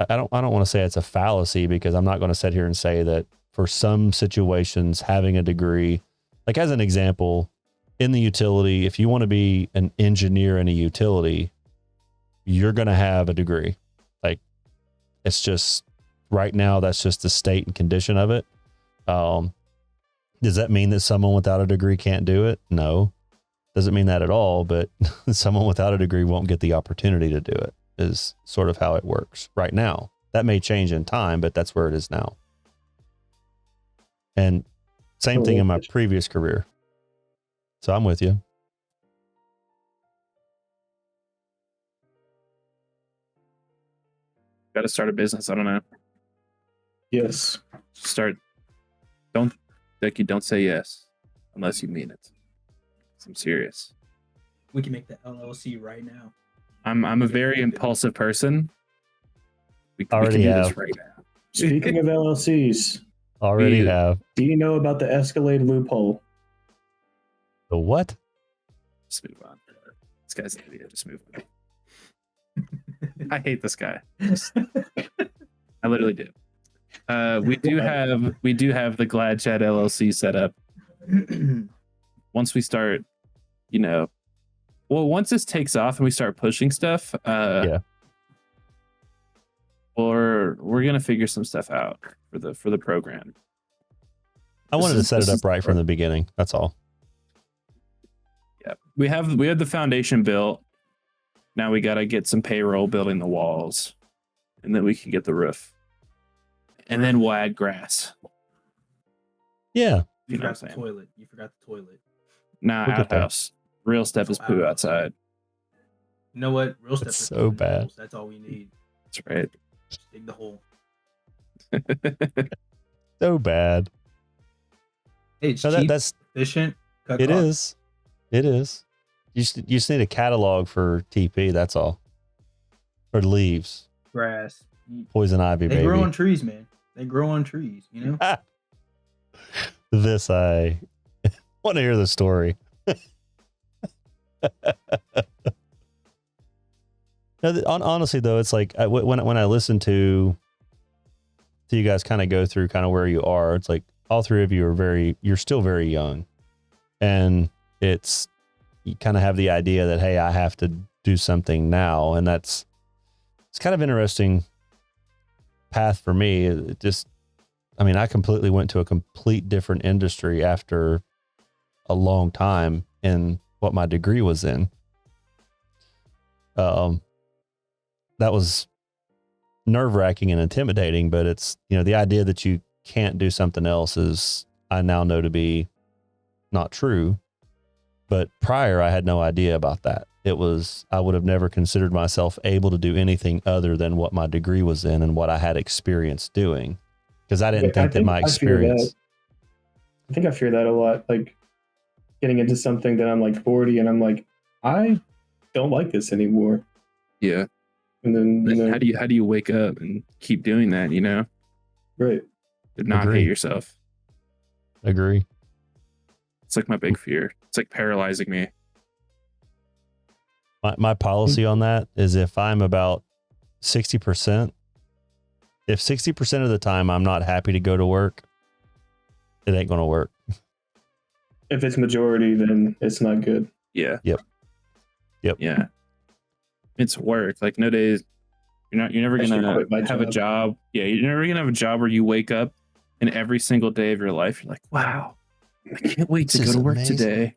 I don't want to say it's a fallacy, because I'm not going to sit here and say that for some situations, having a degree, like as an example, in the utility, if you want to be an engineer in a utility, you're going to have a degree. Like, it's just right now, that's just the state and condition of it. Does that mean that someone without a degree can't do it? No, doesn't mean that at all. But someone without a degree won't get the opportunity to do it, is sort of how it works right now. That may change in time, but that's where it is now. And same thing in my previous career. So I'm with you. Got to start a business. I don't know. Yes. Don't say yes unless you mean it. I'm serious. We can make the LLC right now. I'm a very impulsive person. We can do this right now. Speaking of LLCs, have. Do you know about the Escalade loophole? The what? Just move on. This guy's an idiot. Just move on. I hate this guy. I literally do. We do have the GladChad LLC set up. Once we start, once this takes off and we start pushing stuff, we're gonna figure some stuff out for the program. I wanted to set it up right from the beginning. That's all. Yeah, we have the foundation built. Now we gotta get some payroll building the walls, and then we can get the roof, and then we'll add grass. Yeah, You forgot the toilet. Nah, outhouse. Real stuff is poo outside. You know what? Real stuff is so bad. Holes. That's all we need. That's right. Just dig the hole. So bad. Hey, it's No, cheap, that's efficient. It is. It is. You just need a catalog for TP. That's all. Or leaves. Grass. Poison ivy, They baby. grow on trees, man. They grow on trees, you know? This, I want to hear the story. No, honestly, though, it's like when I listen to you guys kind of go through kind of where you are, it's like all three of you you're still very young. And you kind of have the idea that, hey, I have to do something now. And it's kind of interesting path for me. I completely went to a complete different industry after a long time in what my degree was in. That was nerve-wracking and intimidating, but it's, the idea that you can't do something else is, I now know to be not true. But prior, I had no idea about that. I would have never considered myself able to do anything other than what my degree was in and what I had experience doing. Because I didn't think that my experience. I think I fear that a lot. Like getting into something that I'm like 40 and I'm like, I don't like this anymore. Yeah. And then how do you wake up and keep doing that, Right. But not hate yourself. Agree. It's like my big fear. It's like paralyzing me. My policy on that is if I'm about 60%, if 60% of the time I'm not happy to go to work, it ain't going to work. If it's majority, then it's not good. Yeah. Yep. Yeah. It's work. Like no days, you're never gonna have a job. Yeah, you're never gonna have a job where you wake up and every single day of your life you're like, wow, I can't wait to go to work today.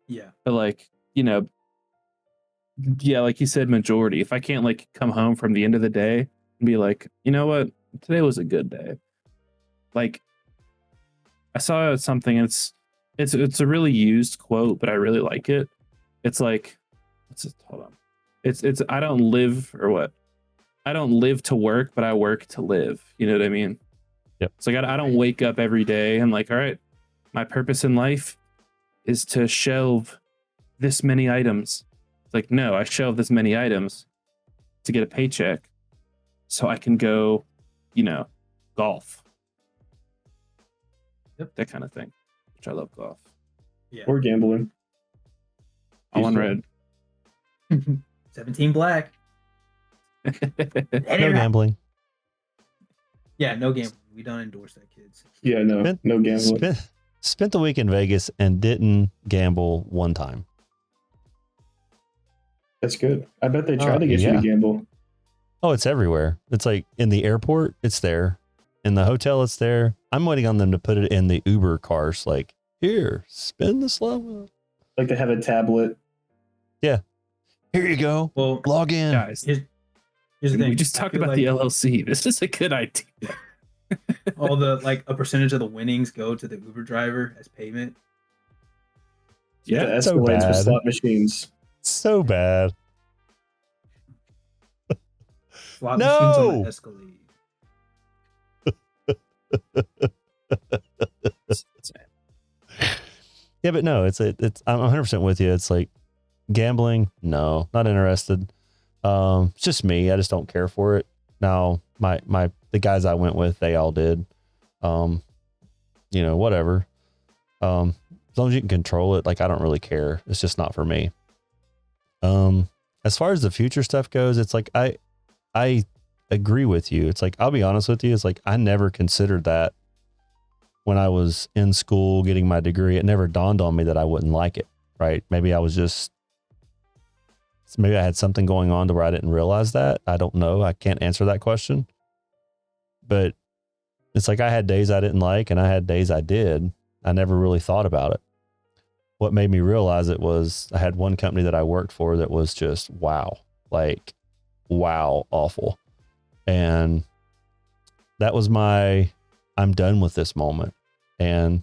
Yeah. But like, like you said, majority. If I can't like come home from the end of the day and be like, you know what, today was a good day. Like I saw something, it's a really used quote, but I really like it. It's like, hold on. It's I don't live to work, but I work to live. You know what I mean? Yep. It's like I don't wake up every day and like, all right, my purpose in life is to shelve this many items. It's like, no, I shelve this many items to get a paycheck so I can go, golf. Yep. That kind of thing, which I love golf. Yeah. Or gambling. All on red. 17 black. No gambling. Yeah, no gambling. We don't endorse that, kids. Yeah, no gambling. Spent the week in Vegas and didn't gamble one time. That's good. I bet they try to get you to gamble. Oh, it's everywhere. It's like in the airport, it's there. In the hotel, it's there. I'm waiting on them to put it in the Uber cars. Like, here, spin the slow. Like they have a tablet. Yeah. Here you go. Well, log in. Guys, here's the thing. we just talked about the LLC. This is a good idea. All a percentage of the winnings go to the Uber driver as payment. Yeah, the so Escalades with bad. slot machines. So bad. Slot machines on the Escalade. Yeah, but no, it's I'm 100% with you. It's like gambling. No, not interested. It's just me. I just don't care for it. Now, the guys I went with, they all did. Whatever. As long as you can control it, like I don't really care. It's just not for me. As far as the future stuff goes, it's like I agree with you. It's like, I'll be honest with you. It's like, I never considered that when I was in school getting my degree. It never dawned on me that I wouldn't like it. Right. Maybe I had something going on to where I didn't realize that. I don't know. I can't answer that question, but it's like, I had days I didn't like and I had days I did. I never really thought about it. What made me realize it was I had one company that I worked for that was just wow, awful. And that was I'm done with this moment. And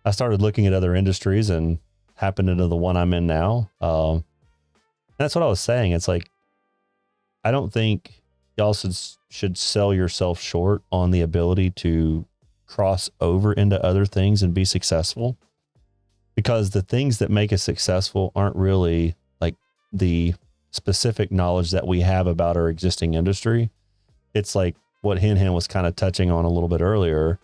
I started looking at other industries and happened into the one I'm in now. That's what I was saying. It's like, I don't think y'all should sell yourself short on the ability to cross over into other things and be successful, because the things that make us successful aren't really like the specific knowledge that we have about our existing industry. It's like what Hen was kind of touching on a little bit earlier.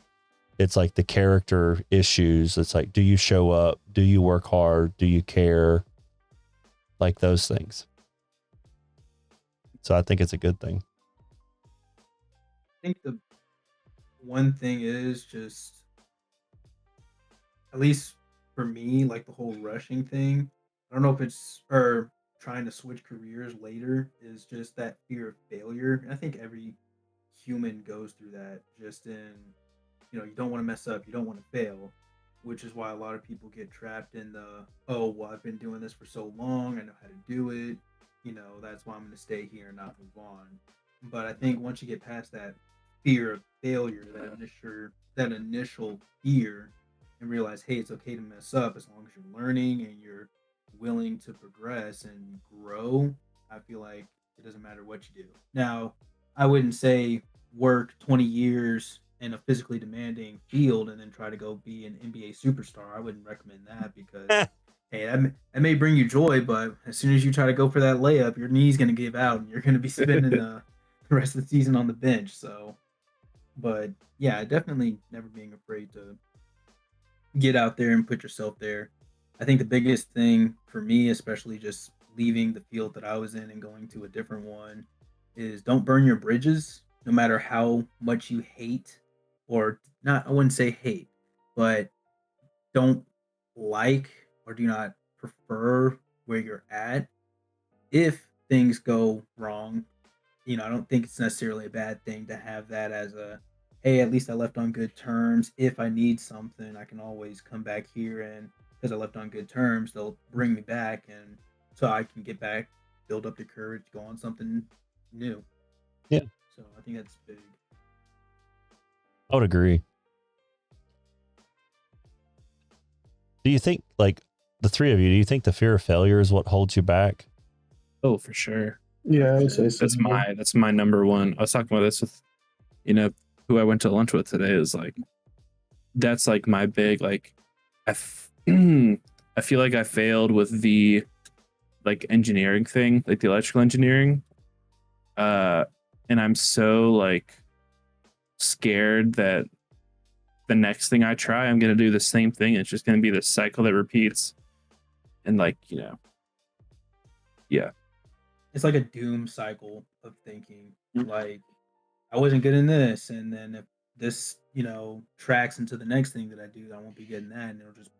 It's like the character issues. It's like, do you show up? Do you work hard? Do you care? Like those things. So I think it's a good thing. I think the one thing is just, at least for me, like the whole rushing thing. I don't know if it's, or trying to switch careers later, is just that fear of failure. And I think every human goes through that, just in, you don't want to mess up, you don't want to fail, which is why a lot of people get trapped in the, oh, well, I've been doing this for so long, I know how to do it, that's why I'm going to stay here and not move on. But I think once you get past that fear of failure, that initial fear, and realize, hey, it's okay to mess up as long as you're learning and you're willing to progress and grow, I feel like it doesn't matter what you do. Now, I wouldn't say work 20 years in a physically demanding field and then try to go be an NBA superstar. I wouldn't recommend that, because hey, that may bring you joy, but as soon as you try to go for that layup, your knee's going to give out and you're going to be spending the rest of the season on the bench. So, but yeah, definitely never being afraid to get out there and put yourself there. I think the biggest thing for me, especially just leaving the field that I was in and going to a different one, is don't burn your bridges, no matter how much you hate, or not, I wouldn't say hate, but don't like or do not prefer where you're at. If things go wrong, I don't think it's necessarily a bad thing to have that as a, hey, at least I left on good terms. If I need something, I can always come back here, and because I left on good terms, they'll bring me back, and so I can get back, build up the courage, go on something new. Yeah. So I think that's big. I would agree. Do you think, like, the three of you, do you think the fear of failure is what holds you back? Oh, for sure. Yeah, I would say so. That's my number one. I was talking about this with, who I went to lunch with today. Is like, that's like my big, like, I feel like I failed with the like engineering thing, like the electrical engineering. And I'm so like scared that the next thing I try, I'm gonna do the same thing. It's just gonna be this cycle that repeats. And like, yeah. It's like a doom cycle of thinking. Like, I wasn't good in this, and then if this, tracks into the next thing that I do, I won't be getting that, and it'll just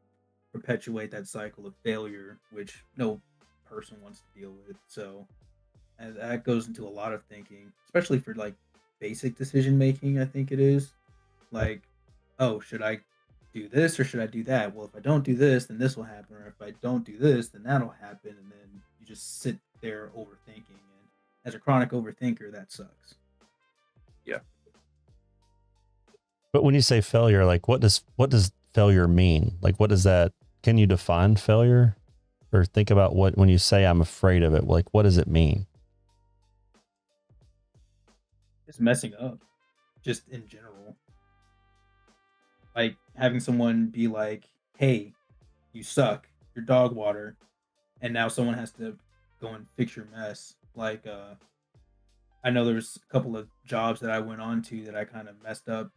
perpetuate that cycle of failure, which no person wants to deal with. So, and that goes into a lot of thinking, especially for like basic decision making. I think it is like, oh, should I do this or should I do that? Well, if I don't do this, then this will happen, or if I don't do this, then that'll happen, and then you just sit there overthinking. And as a chronic overthinker, that sucks. Yeah. But when you say failure, like what does failure mean? Like what does that? Can you define failure, or think about what when you say I'm afraid of it? Like what does it mean? Just messing up, just in general. Like having someone be like, "Hey, you suck. You're dog water," and now someone has to go and fix your mess. Like, I know there's a couple of jobs that I went on to that I kind of messed up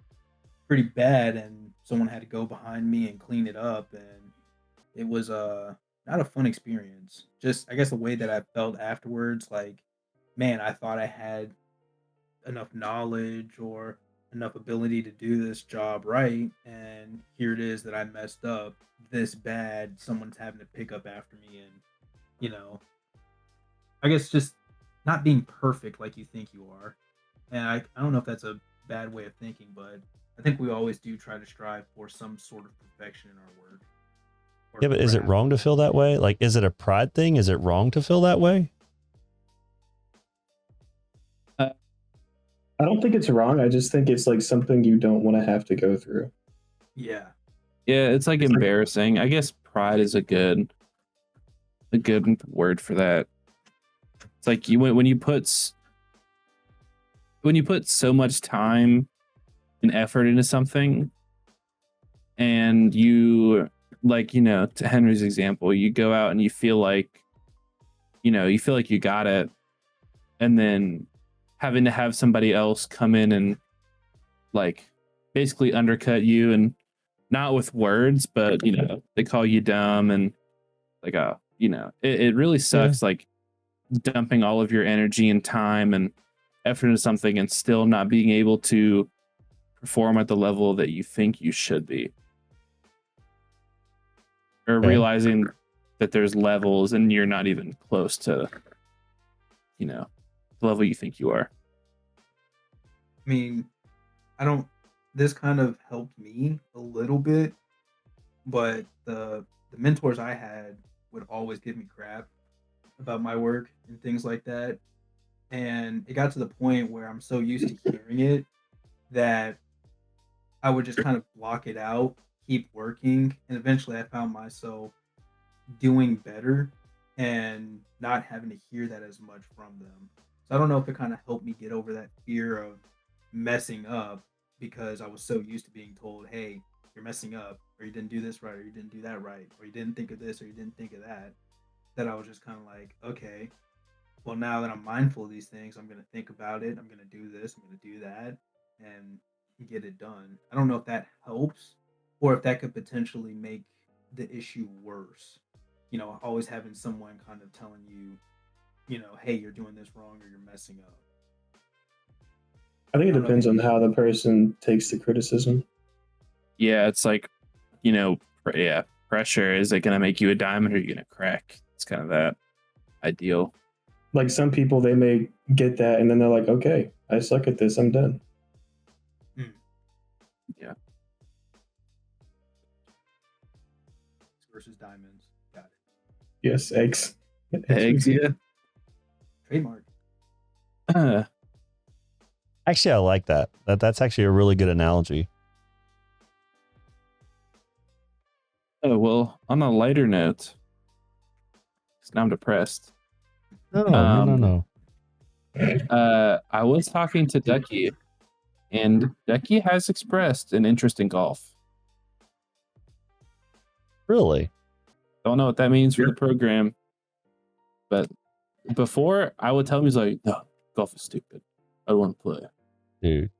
pretty bad, and someone had to go behind me and clean it up, and it was not a fun experience. Just I guess the way that I felt afterwards, like, man, I thought I had enough knowledge or enough ability to do this job right, and here it is that I messed up this bad. Someone's having to pick up after me, and I guess just not being perfect like you think you are. And I don't know if that's a bad way of thinking, but I think we always do try to strive for some sort of perfection in our work. Yeah, but is it wrong to feel that way? Like, is it a pride thing? Is it wrong to feel that way? I don't think it's wrong. I just think it's like something you don't want to have to go through. Yeah. Yeah, it's like embarrassing. I guess pride is a good word for that. It's like when you put so much time and effort into something, and you like, to Henry's example, you go out and you feel like you got it, and then having to have somebody else come in and like basically undercut you, and not with words, but they call you dumb, and like it really sucks. Yeah. Like dumping all of your energy and time and effort into something and still not being able to perform at the level that you think you should be, or realizing that there's levels and you're not even close to the level you think you are. I mean, this kind of helped me a little bit, but the mentors I had would always give me crap about my work and things like that. And it got to the point where I'm so used to hearing it that I would just kind of block it out, keep working, and eventually I found myself doing better and not having to hear that as much from them. So I don't know if it kind of helped me get over that fear of messing up, because I was so used to being told, hey, you're messing up, or you didn't do this right, or you didn't do that right, or you didn't think of this, or you didn't think of that, that I was just kind of like, okay, well, now that I'm mindful of these things, I'm going to think about it. I'm going to do this. I'm going to do that and get it done. I don't know if that helps or if that could potentially make the issue worse. Always having someone kind of telling you, hey, you're doing this wrong or you're messing up. I think it depends on how the person takes the criticism. Yeah, it's like, pressure. Is it going to make you a diamond or are you going to crack? It's kind of that ideal. Like some people, they may get that and then they're like, okay, I suck at this, I'm done. Yeah. Versus diamonds. Got it. Yes, eggs. Eggs, yeah. Trademark. Actually, I like that. That's actually a really good analogy. Oh, well, on a lighter note, now I'm depressed. No. I was talking to Ducky, and Ducky has expressed an interest in golf. Really? Don't know what that means for the program. But before, I would tell him, he's like, no, golf is stupid. I don't want to play. Dude.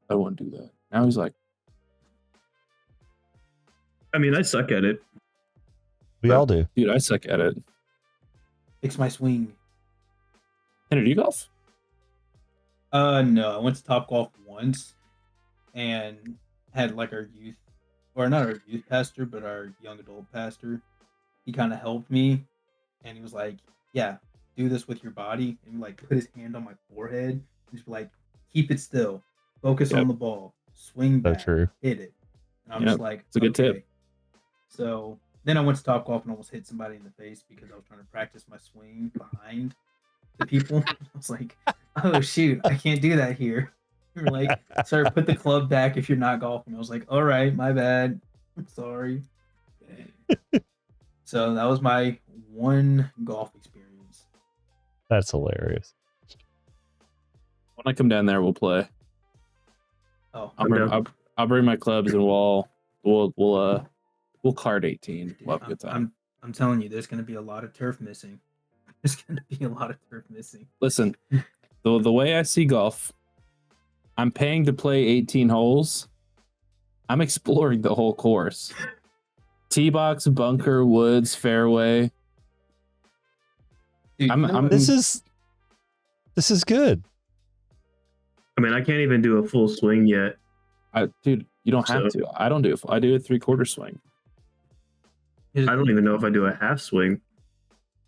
I don't want to do that. Now he's like, I mean, I suck at it. We all do. dude, I suck at it. Fix my swing. Henry, do you golf? No, I went to Top Golf once and had like our youth, or not our youth pastor, but our young adult pastor. He kind of helped me, and he was like, "Yeah, do this with your body," and like put his hand on my forehead and just be like, "Keep it still, focus on the ball, swing back, true. hit it." And I'm just like, it's a good tip. So then I went to Top Golf and almost hit somebody in the face because I was trying to practice my swing behind the people. I was like, oh shoot, I can't do that here. You're like, sir, put the club back if you're not golfing. I was like, all right, my bad. I'm sorry. So that was my one golf experience. That's hilarious. When I come down there, we'll play. Oh, I'll bring my clubs and we'll card 18. We'll have a good time. I'm telling you, there's going to be a lot of turf missing. There's going to be a lot of turf missing. Listen, the way I see golf, I'm paying to play 18 holes. I'm exploring the whole course. Tee box, bunker, woods, fairway. Dude, This is good. I mean, I can't even do a full swing yet. Dude, you don't have to. I don't do it. I do a 3/4 swing. I don't even know if I do a half swing.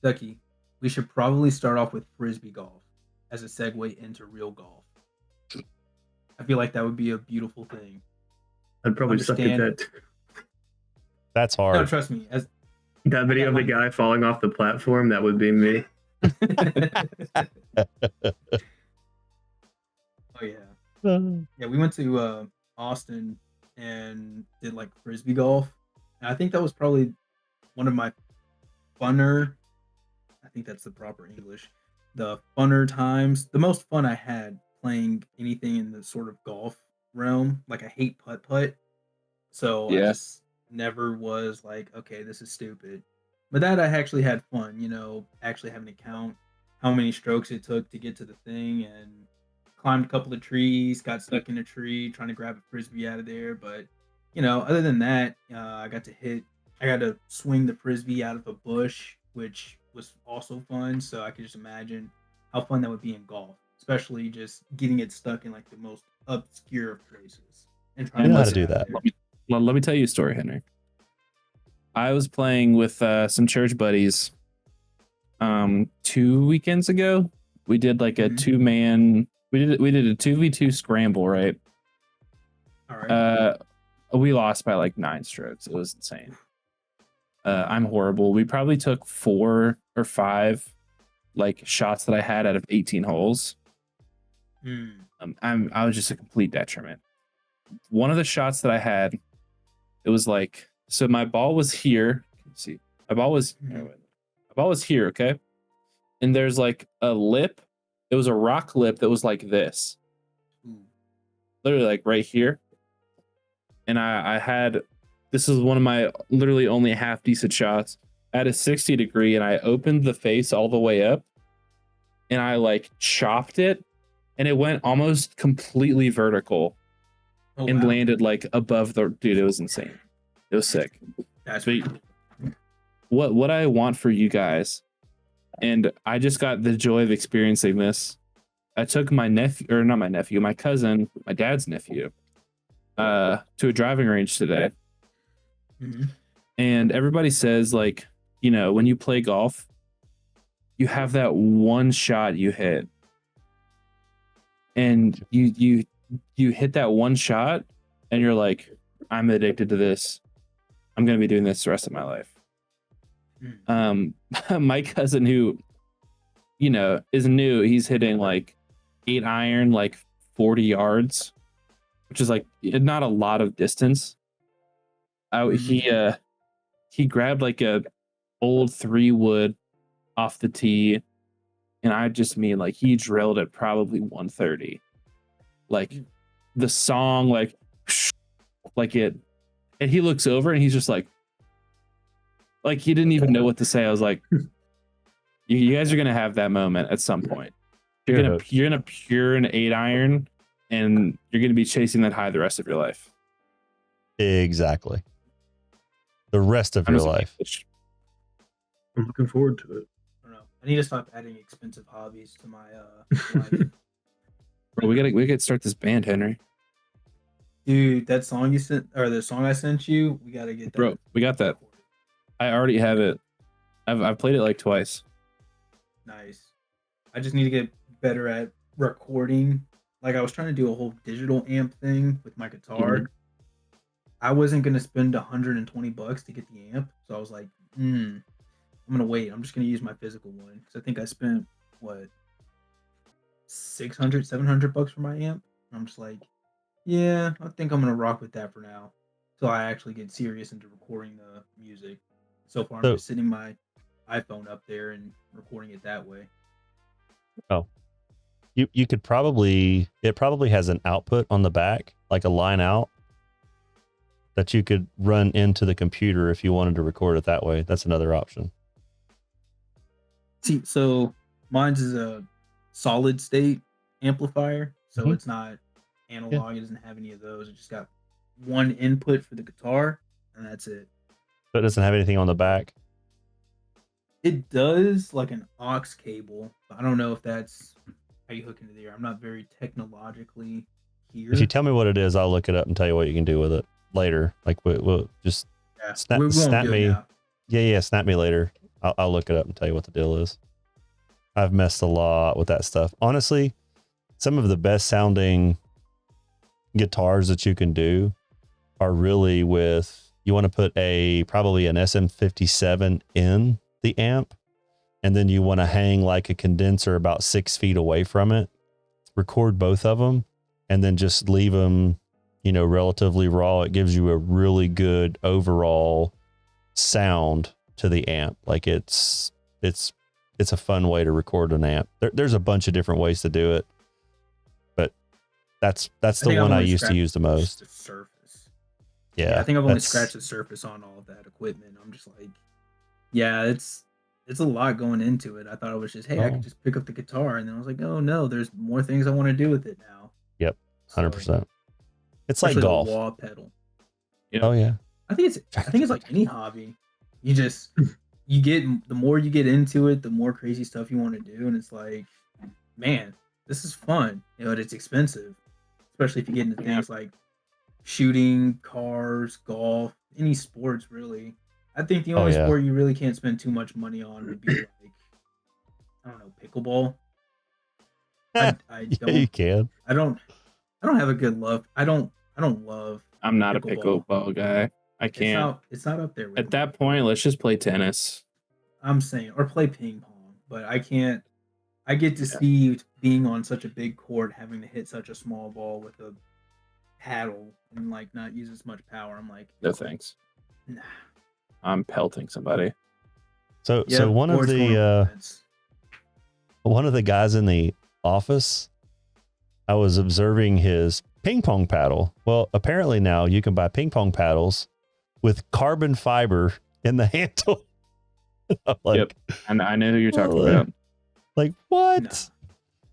Ducky, we should probably start off with frisbee golf as a segue into real golf. I feel like that would be a beautiful thing. I'd probably suck at that. That's hard. No, trust me. As That video of the guy falling off the platform, that would be me. Oh yeah. Yeah, we went to Austin and did like frisbee golf. And I think that was probably one of my funner, I think that's the proper English, the funner times, the most fun I had playing anything in the sort of golf realm. Like I hate putt. So I just never was like, okay, this is stupid. But that I actually had fun, actually having to count how many strokes it took to get to the thing, and climbed a couple of trees, got stuck in a tree trying to grab a frisbee out of there. But other than that, I got to swing the frisbee out of a bush, which was also fun. So I could just imagine how fun that would be in golf, especially just getting it stuck in like the most obscure of places and trying know how to do that. Let me tell you a story, Henry. I was playing with some church buddies 2 weekends ago. We did like a 2-man. We did a 2v2 scramble, right? All right. We lost by like 9 strokes. It was insane. I'm horrible. We probably took 4 or 5 like shots that I had out of 18 holes. I was just a complete detriment. One of the shots that I had, it was like, so my ball was here. See, my ball was here, okay? And there's like a lip. It was a rock lip that was like this. Literally like right here. And I had, this is one of my literally only half decent shots. I had a 60 degree and I opened the face all the way up and I like chopped it and it went almost completely vertical and landed like above the, dude, it was insane. It was sick. That's But what I want for you guys, and I just got the joy of experiencing this. I took my nephew, or not my nephew, my cousin, my dad's nephew, to a driving range today. And everybody says, like, when you play golf, you have that one shot you hit. And you hit that one shot and you're like, I'm addicted to this. I'm going to be doing this the rest of my life. My cousin who, is new, he's hitting like 8-iron, like 40 yards, which is like not a lot of distance. He grabbed like a old 3-wood off the tee. And I just mean like he drilled it probably 130. Like the song, like it. And he looks over and he's just like, Like he didn't even know what to say. I was like, you guys are gonna have that moment at some point. You're gonna pure an 8-iron, and you're gonna be chasing that high the rest of your life. Exactly. The rest of your life. I'm looking forward to it. I don't know. I need to stop adding expensive hobbies to my life. Bro, we gotta start this band, Henry. Dude, that song you sent, or the song I sent you, we gotta get that. Bro, we got that. I already have it. I've played it like twice. Nice. I just need to get better at recording. Like I was trying to do a whole digital amp thing with my guitar. Mhm. I wasn't gonna spend $120 to get the amp, so I was like, I'm gonna wait. I'm just gonna use my physical one because I think I spent what $600-700 for my amp. And I'm just like, yeah, I think I'm gonna rock with that for now, till I actually get serious into recording the music. So far, I'm just sitting my iPhone up there and recording it that way. Oh, you could probably, it probably has an output on the back, like a line out, that you could run into the computer if you wanted to record it that way. That's another option. See, so mine's is a solid state amplifier, so it's not analog. It doesn't have any of those. It just got one input for the guitar, and that's it. So it doesn't have anything on the back? It does, like an aux cable, but I don't know if that's how you hook into there. I'm not very technologically here. If you tell me what it is, I'll look it up and tell you what you can do with it later. Like we'll just snap me. Yeah, snap me later. I'll look it up and tell you what the deal is. I've messed a lot with that stuff. Honestly, some of the best sounding guitars that you can do are really with, you want to put probably an SM57 in the amp, and then you want to hang like a condenser about 6 feet away from it, record both of them, and then just leave them, relatively raw. It gives you a really good overall sound to the amp. Like it's a fun way to record an amp. There's a bunch of different ways to do it, but that's the one I used to use the most. The surface. Yeah, I think I've only scratched the surface on all of that equipment. I'm just like, yeah, it's a lot going into it. I thought it was just, I could just pick up the guitar, and then I was like, oh no, there's more things I want to do with it now. Yep, 100%. It's like golf. The wah pedal. Oh yeah. I think it's like any hobby. You get the more you get into it, the more crazy stuff you want to do, and it's like, man, this is fun. But it's expensive, especially if you get into things like shooting, cars, golf, any sports really. I think the only sport you really can't spend too much money on would be like, I don't know, pickleball. I don't. You can. I don't have a good love. I don't love. I'm not a pickleball guy. I can't. It's not up there. At that point, let's just play tennis. I'm saying, or play ping pong, but I can't. I get deceived being on such a big court, having to hit such a small ball with a paddle and like not use as much power. I'm like, no thanks. Nah. I'm pelting somebody. So one of the guys in the office, I was observing his ping pong paddle. Well, apparently now you can buy ping pong paddles with carbon fiber in the handle. Yep. And I know who you're talking about. Like, what? No.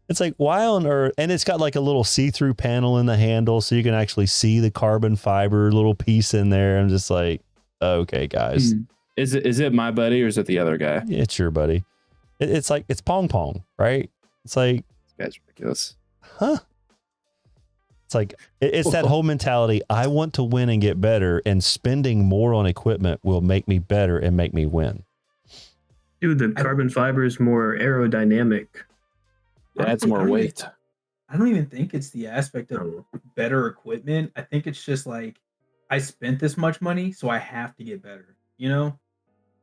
It's like, why on earth? And it's got like a little see-through panel in the handle, so you can actually see the carbon fiber little piece in there. I'm just like, okay, guys. Is it my buddy or is it the other guy? It's your buddy. It's like, it's pong pong, right? It's like, this guy's ridiculous. Huh? It's like, it's that whole mentality. I want to win and get better, and spending more on equipment will make me better and make me win. Dude, the carbon fiber is more aerodynamic. It adds more weight. I don't even think it's the aspect of better equipment. I think it's just like, I spent this much money, so I have to get better.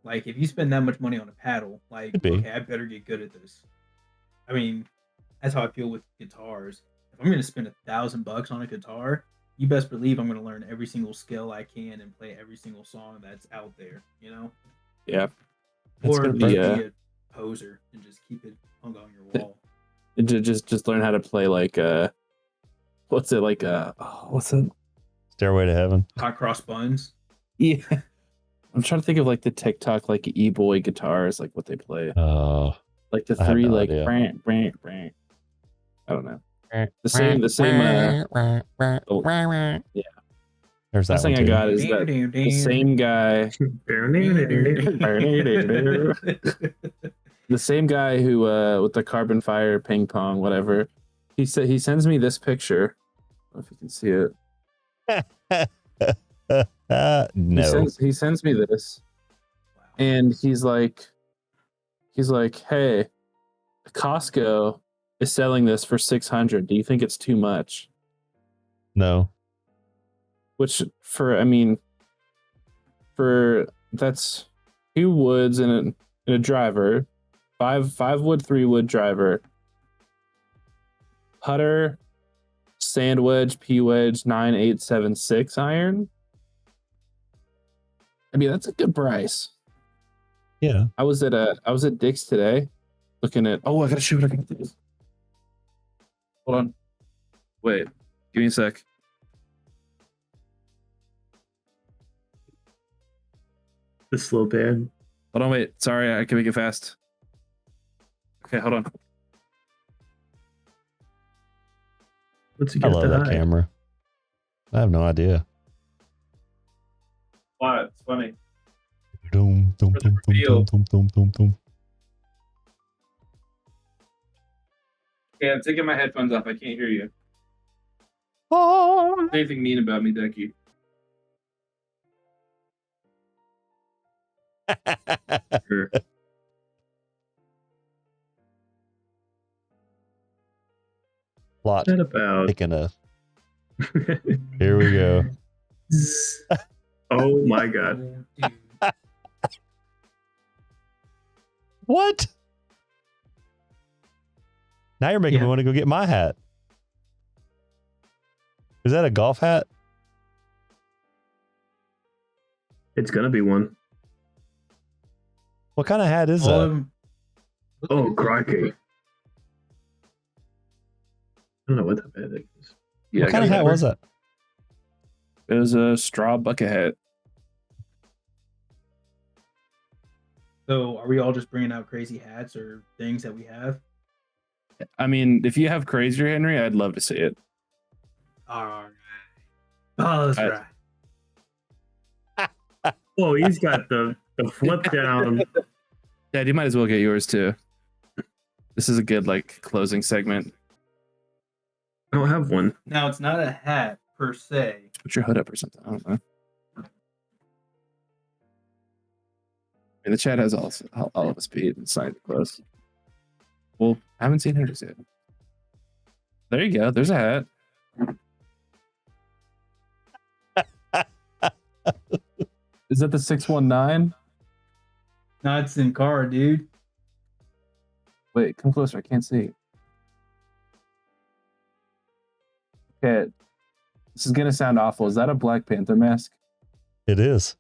Like if you spend that much money on a paddle, like, okay, I better get good at this. I mean, that's how I feel with guitars. If I'm going to spend $1,000 on a guitar, you best believe I'm going to learn every single skill I can and play every single song that's out there, Yeah. Or be a poser and just keep it hung on your wall. Just learn how to play like what's it like what's it? Stairway to Heaven. Hot cross buns. Yeah. I'm trying to think of like the TikTok like e-boy guitars, like what they play. Oh, Like the I have three no like idea. brant, brant, brant. I don't know. The same yeah. There's that Last one thing I too. got is that the same guy. The same guy who with the carbon fire ping pong, whatever. He sends me this picture. I don't know if you can see it. No. He sends me this. And he's like, hey, Costco is selling this for $600. Do you think it's too much? No. Which for that's 2 woods and a driver, 5 wood, 3 wood driver, putter, sand wedge, P wedge, 9876 iron. I mean, that's a good price. Yeah. I was at Dick's today, looking at. Oh, I gotta show what I can do. Hold on. Wait, give me a sec. The slow pan. Hold on, wait. Sorry, I can make it fast. Okay, hold on. What's he I got love that camera. I have no idea. Why? It's funny. Doom, doom, For the doom, reveal. doom, doom, doom, doom. Okay, I'm taking my headphones off. I can't hear you. Oh. Anything mean about me, Decky? Sure. Plot What about? thick enough. Here we go. Oh my god. What? Now you're making me want to go get my hat. Is that a golf hat? It's gonna be one. What kind of hat is that? Oh, crikey. I don't know what that bad is. Yeah, What kind of hat was that? It was a straw bucket hat. So, are we all just bringing out crazy hats or things that we have? I mean, if you have crazier, Henry, I'd love to see it. All right. Oh, that's right. Oh, he's got the flip down. Dad, you might as well get yours too. This is a good like closing segment. I don't have one. Now, it's not a hat per se. Put your hood up or something. I don't know. And the chat has all of us beat and signed close. Well, I haven't seen hers yet. There you go. There's a hat. Is that the 619? No, it's in car, dude. Wait, come closer. I can't see. Okay. This is gonna sound awful. Is that a Black Panther mask? It is.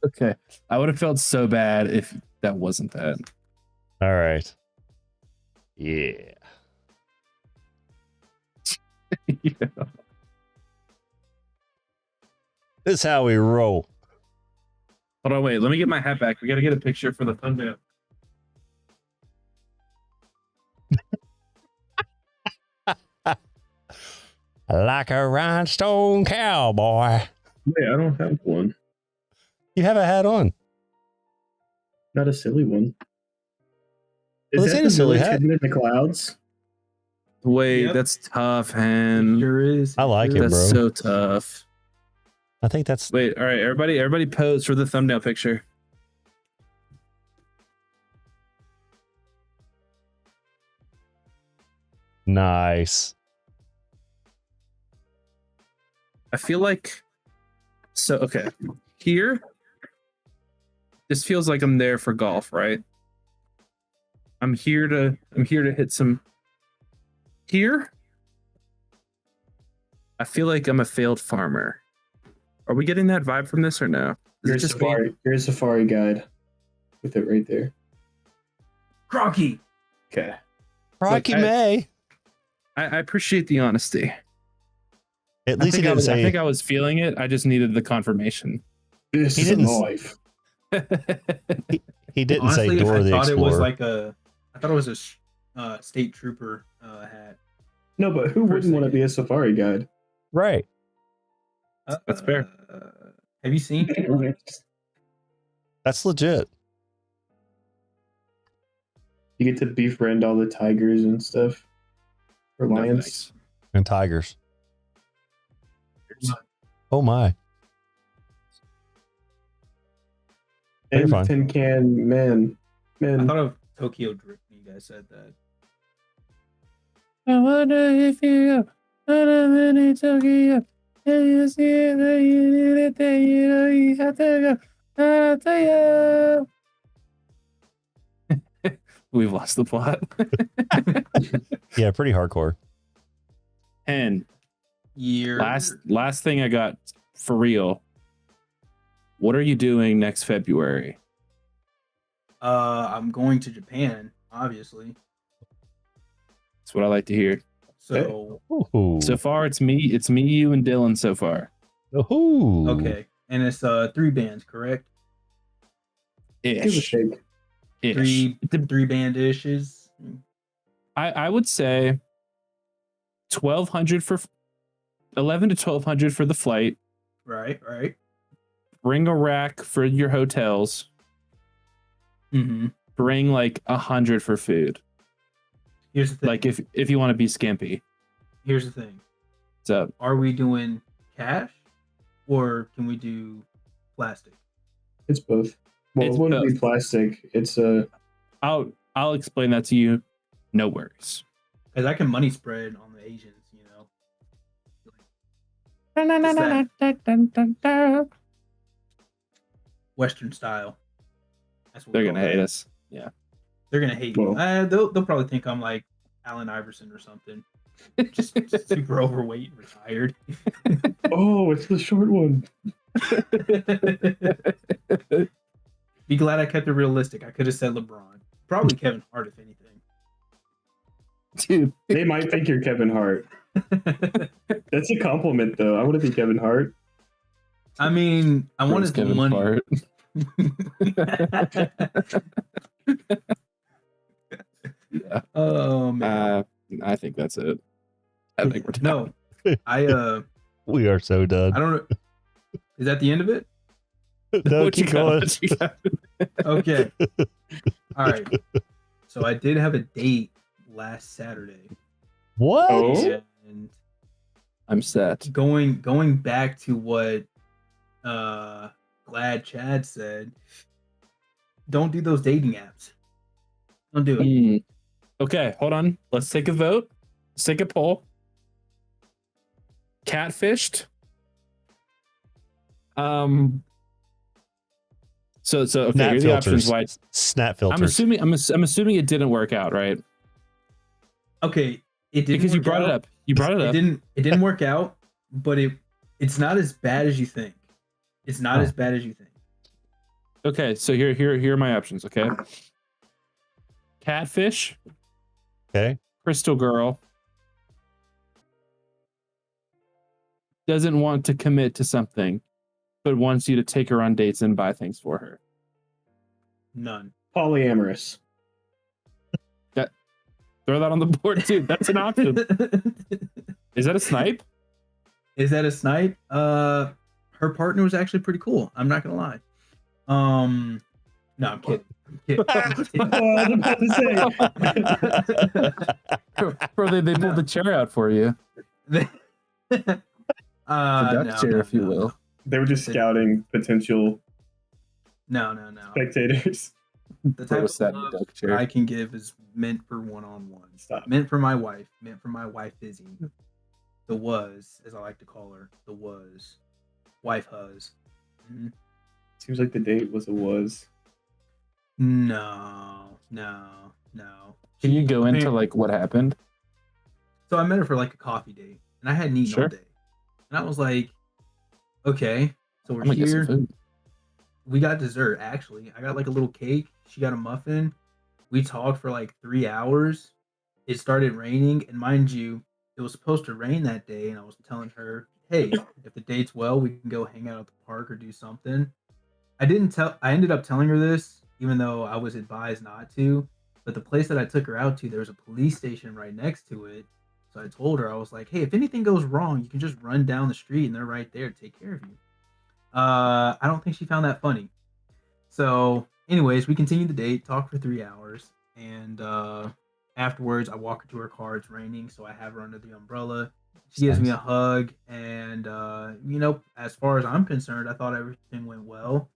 Okay. I would have felt so bad if that wasn't that. All right. Yeah. Yeah. This is how we roll. Hold on, wait. Let me get my hat back. We got to get a picture for the thumbnail. Like a rhinestone cowboy. Yeah, I don't have one. You have a hat on. Not a silly one. Well, this ain't a silly hat. Hidden in the clouds? Wait, Yep. That's tough, Hen. Sure is. I like it, That's bro. so tough. I think that's Wait, all right, everybody pose for the thumbnail picture. nice. I feel like okay. Here, this feels like I'm there for golf, right? I'm here to hit some. Here, I feel like I'm a failed farmer. Are we getting that vibe from this or no? Here's a Safari guide with it right there. Crocky. Okay. Rocky Look, May. I appreciate the honesty. At least he didn't say. I think I was feeling it. I just needed the confirmation. This He is didn't- life. He didn't Honestly, say Dora I the thought it was Explorer. like I thought it was a state trooper hat. No, but who wouldn't want to be a safari guide? Right. That's fair. Have you seen? That's legit. You get to befriend all the tigers and stuff. Or lions. Nice. And tigers. Oh my. You're And fine. tin can man. I thought of Tokyo Drift when you guys said that. I wonder if you go in Tokyo. And you see it, then you need it, then you know you have to go. I'll tell you. We've lost the plot. Yeah, pretty hardcore. And Year. last thing I got for real. What are you doing next February? I'm going to Japan, obviously. That's what I like to hear. So Ooh. So far, it's me, you, and Dylan. So far, Ooh. okay, and it's 3 bands, correct? Give a ish. shake. Ish. Three band dishes. I would say 1,200 for 11 to 1,200 for the flight. Right. Bring a rack for your hotels. Mm-hmm. Bring like 100 for food. Here's the thing. Like if you want to be skimpy. Here's the thing. So Are we doing cash, or can we do plastic? It's both. Well, It's it wouldn't be both. plastic. It's I'll explain that to you. No worries. Because I can money spread on the Asians, you know. Western style. That's what They're we gonna call hate that. us. Yeah. They're gonna hate me. Well. They'll probably think I'm like Allen Iverson or something. Just super overweight and retired. oh, it's the short one. Be glad I kept it realistic. I could have said LeBron. Probably Kevin Hart, if anything. Dude. They might think you're Kevin Hart. That's a compliment, though. I want to be Kevin Hart. I mean, I want his Kevin money. Hart. Yeah. Oh man. I think that's it. I think we're done. No. I We are so done. don't know. Is that the end of it? No, What you keep got? going. What you got? Okay. All right. So I did have a date last Saturday. What? Oh? And I'm set. going back to what GladChad said, don't do those dating apps. Don't do it. Okay, hold on. Let's take a vote. Let's take a poll. Catfished. So okay, Snap here are the options. filters. Why Snap filters. I'm assuming it didn't work out, right? Okay, it didn't Because you work brought it out. up. You brought it up. It didn't work out, but it's not as bad as you think. It's not Oh. as bad as you think. Okay, so here are my options. Okay, catfish, Okay. crystal girl, doesn't want to commit to something, but wants you to take her on dates and buy things for her. None. Polyamorous. Throw that on the board too. That's an option. Is that a snipe? Is that a snipe? Her partner was actually pretty cool. I'm not gonna lie. No, I'm kidding. I'm kidding. Oh, I was about to say. Bro, they pulled the chair out for you. The duck chair, if you will. They were just scouting potential No. spectators. The type Bro of sat in the love duck chair. I can give is meant for one-on-one. Stop. Meant for my wife. Meant for my wife Izzy. The was, as I like to call her, the was. Wife huz. Mhm. Seems like the date was a was. No. Can you go into Man. like what happened? So I met her for like a coffee date, and I hadn't eaten Sure. all day. And I was like, okay, so we're I'm gonna get some here. food. We got dessert, actually. I got like a little cake. She got a muffin. We talked for like 3 hours. It started raining, and mind you, it was supposed to rain that day, and I was telling her, hey, if the date's well, we can go hang out at the park or do something. I ended up telling her this, even though I was advised not to. But the place that I took her out to, there was a police station right next to it. So I told her, I was like, hey, if anything goes wrong, you can just run down the street and they're right there to take care of you. I don't think she found that funny. So, anyways, we continued the date, talked for 3 hours, and afterwards I walk her to her car. It's raining, so I have her under the umbrella. She gives me a hug, and as far as I'm concerned, I thought everything went well.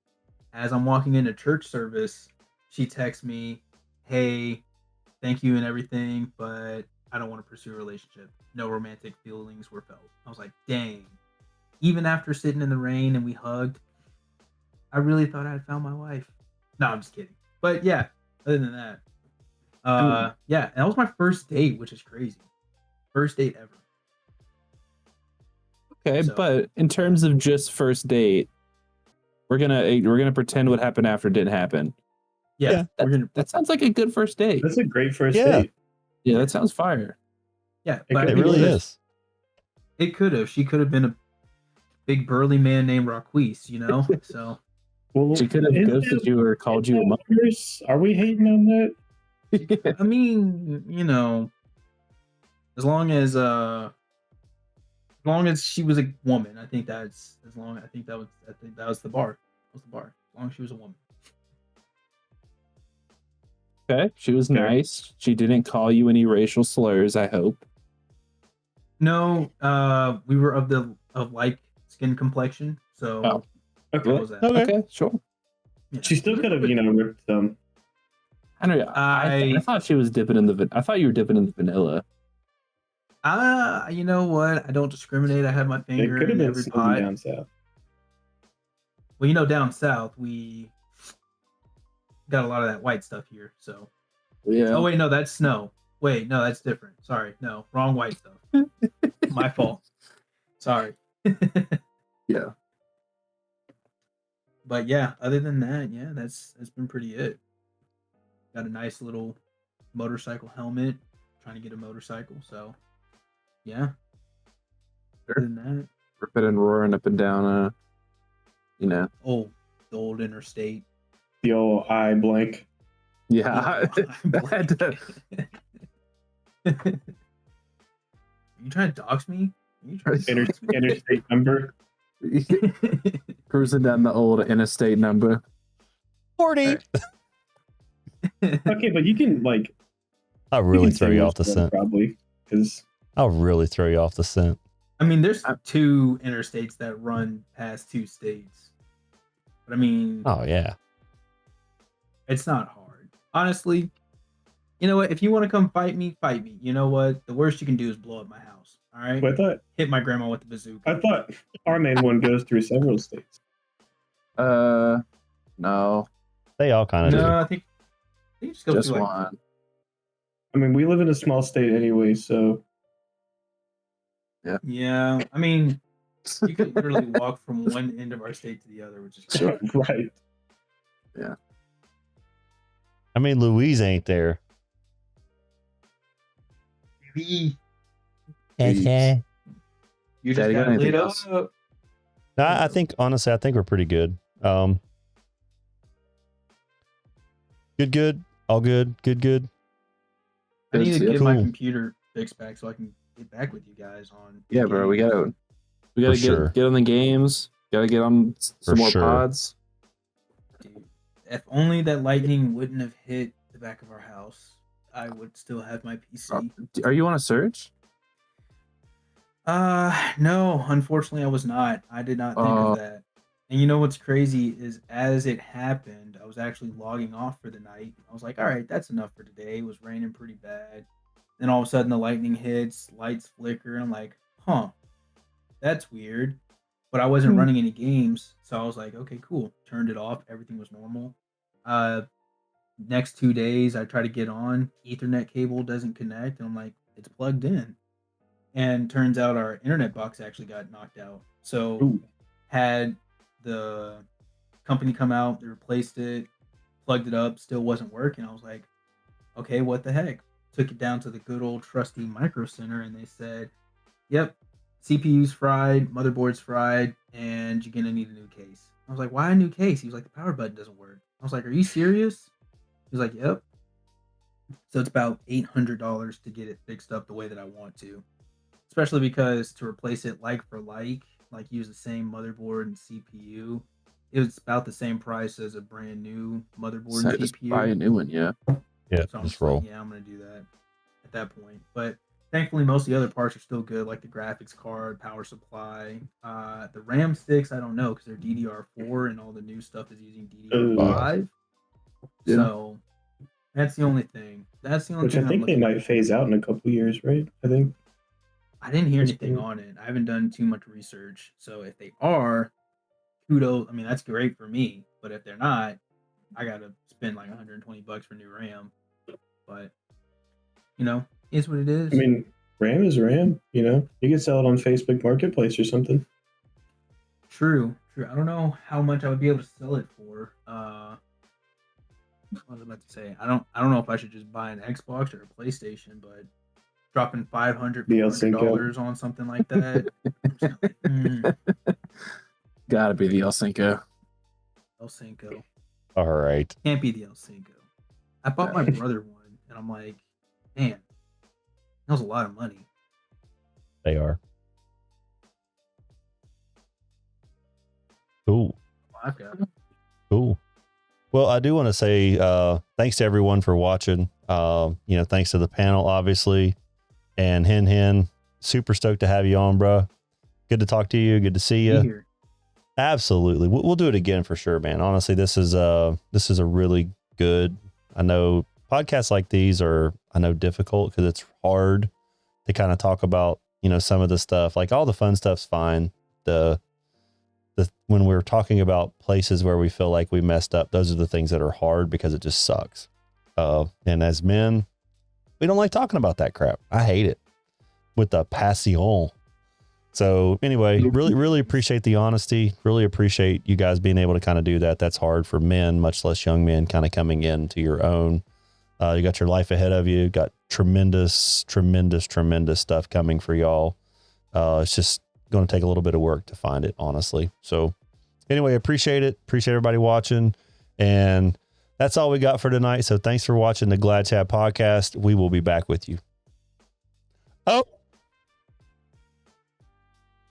As I'm walking into church service, she texts me, hey, thank you and everything, but I don't want to pursue a relationship. No romantic feelings were felt. I was like, dang. Even after sitting in the rain and we hugged, I really thought I had found my wife. No, I'm just kidding. But yeah, other than that, yeah, and that was my first date, which is crazy. First date ever. Okay, So- but in terms of just first date, we're gonna pretend what happened after didn't happen. Yeah, That sounds like a good first date. That's a great first Yeah. date. Yeah, that sounds fire. yeah. It but could It be really worse. is. It could have. She could have been a big burly man named Raquise, you know. So Well, She could have is ghosted it- you or called you a mother. worse? Are we hating on that? I mean, as long as she was a woman, I think that was the bar. That was the bar. As long as she was a woman. Okay, she was Fair. nice. She didn't call you any racial slurs, I hope. No, we were of like skin complexion, so Oh. that Okay. was that. Okay. Okay, sure. Yeah. She still could have, ripped them. I don't know. I thought she was dipping in the. I thought you were dipping in the vanilla. You know what? I don't discriminate. I have my It finger could have in been every Sylvie pot. down south. Well, down south we got a lot of that white stuff here. So, Yeah. oh wait, no, that's snow. Wait, no, that's different. Sorry, no, wrong white stuff. My fault. Sorry. Yeah. But yeah, other than that, yeah, that's been pretty it. Got a nice little motorcycle helmet. Trying to get a motorcycle, so yeah. Sure. Other than that, Ripping and roaring up and down. the old interstate. The old eye blank. Yeah. Yeah, I had to- You trying to dox me? You trying to dox me? Interstate number. Cruising down the old interstate number. 40. Okay, but you can I'll really throw you off the scent. Probably because I'll really throw you off the scent. I mean, there's 2 interstates that run past 2 states. But I mean, Oh yeah. it's not hard. Honestly, you know what? If you want to come fight me, fight me. You know what? The worst you can do is blow up my house. All right? Hit my grandma with the bazooka. I thought our main one goes through several states. No, They all kind of No, do. I think you just go just through one. I mean, we live in a small state anyway, so Yeah, I mean, you could literally walk from one end of our state to the other, which is Sure. right. I mean, Louise ain't there. crazy. Okay. You just Daddy, got got anything lit else? up. No, I think honestly, I think we're pretty good. Good. All good. Good. I need to Yeah, get my cool. computer fixed back so I can get back with you guys on. Yeah, bro, we gotta For sure. get on the games. Gotta get on some For more sure. pods. Dude, if only that lightning wouldn't have hit the back of our house, I would still have my PC. Are you on a search? No, unfortunately, I was not. I did not think of that. And you know what's crazy is as it happened, I was actually logging off for the night. I was like, all right, that's enough for today. It was raining pretty bad. Then all of a sudden the lightning hits, lights flicker, and I'm like, huh, that's weird. But I wasn't running any games, so I was like, okay, cool. Turned it off. Everything was normal. Next 2 days, I try to get on. Ethernet cable doesn't connect, and I'm like, it's plugged in. And turns out our internet box actually got knocked out. So Ooh. had the company come out, they replaced it, plugged it up, still wasn't working. I was like, okay, what the heck? Took it down to the good old trusty Micro Center, and they said, yep, CPU's fried, motherboard's fried, and you're gonna need a new case. I was like, why a new case? He was like, the power button doesn't work. I was like, are you serious? He was like, yep. So it's about $800 to get it fixed up the way that I want to. Especially because to replace it like for like use the same motherboard and CPU, it was about the same price as a brand new motherboard and Just CPU. buy a new one, yeah. Yeah, So I'm just just roll. like, yeah, I'm gonna do that at that point. But thankfully, most of the other parts are still good, like the graphics card, power supply. The RAM sticks, I don't know because they're DDR4 and all the new stuff is using DDR5. Yeah. So that's the only thing. That's the only Which thing I think they might phase out in a couple years, right? I think. I didn't hear anything on it. I haven't done too much research. So if they are, kudos. I mean, that's great for me. But if they're not, I gotta spend like $120 for new RAM. But is what it is. I mean, RAM is RAM. You can sell it on Facebook Marketplace or something. True. I don't know how much I would be able to sell it for. What was I about to say? I don't know if I should just buy an Xbox or a PlayStation, but dropping $500 on something like that. Gotta be the El Cinco. El Cinco. All right. Can't be the El Cinco. I bought my brother one, and I'm like, man, that was a lot of money. They are. Cool. I've got it. Cool. Well, I do want to say thanks to everyone for watching. Thanks to the panel, obviously. And Hen, super stoked to have you on, bro. Good to talk to you. Good to see you. Here. Absolutely. We'll do it again for sure, man. Honestly, this is a really good. I know podcasts like these are, difficult because it's hard to kind of talk about, some of the stuff. Like all the fun stuff's fine. When we're talking about places where we feel like we messed up, those are the things that are hard because it just sucks. And as men, we don't like talking about that crap. I hate it with a passion. So anyway, really, really appreciate the honesty. Really appreciate you guys being able to kind of do that. That's hard for men, much less young men, kind of coming into your own. You got your life ahead of you. Got tremendous, tremendous, tremendous stuff coming for y'all. It's just going to take a little bit of work to find it, honestly. So anyway, appreciate it. Appreciate everybody watching. And that's all we got for tonight. So thanks for watching the GladChad podcast. We will be back with you. Oh.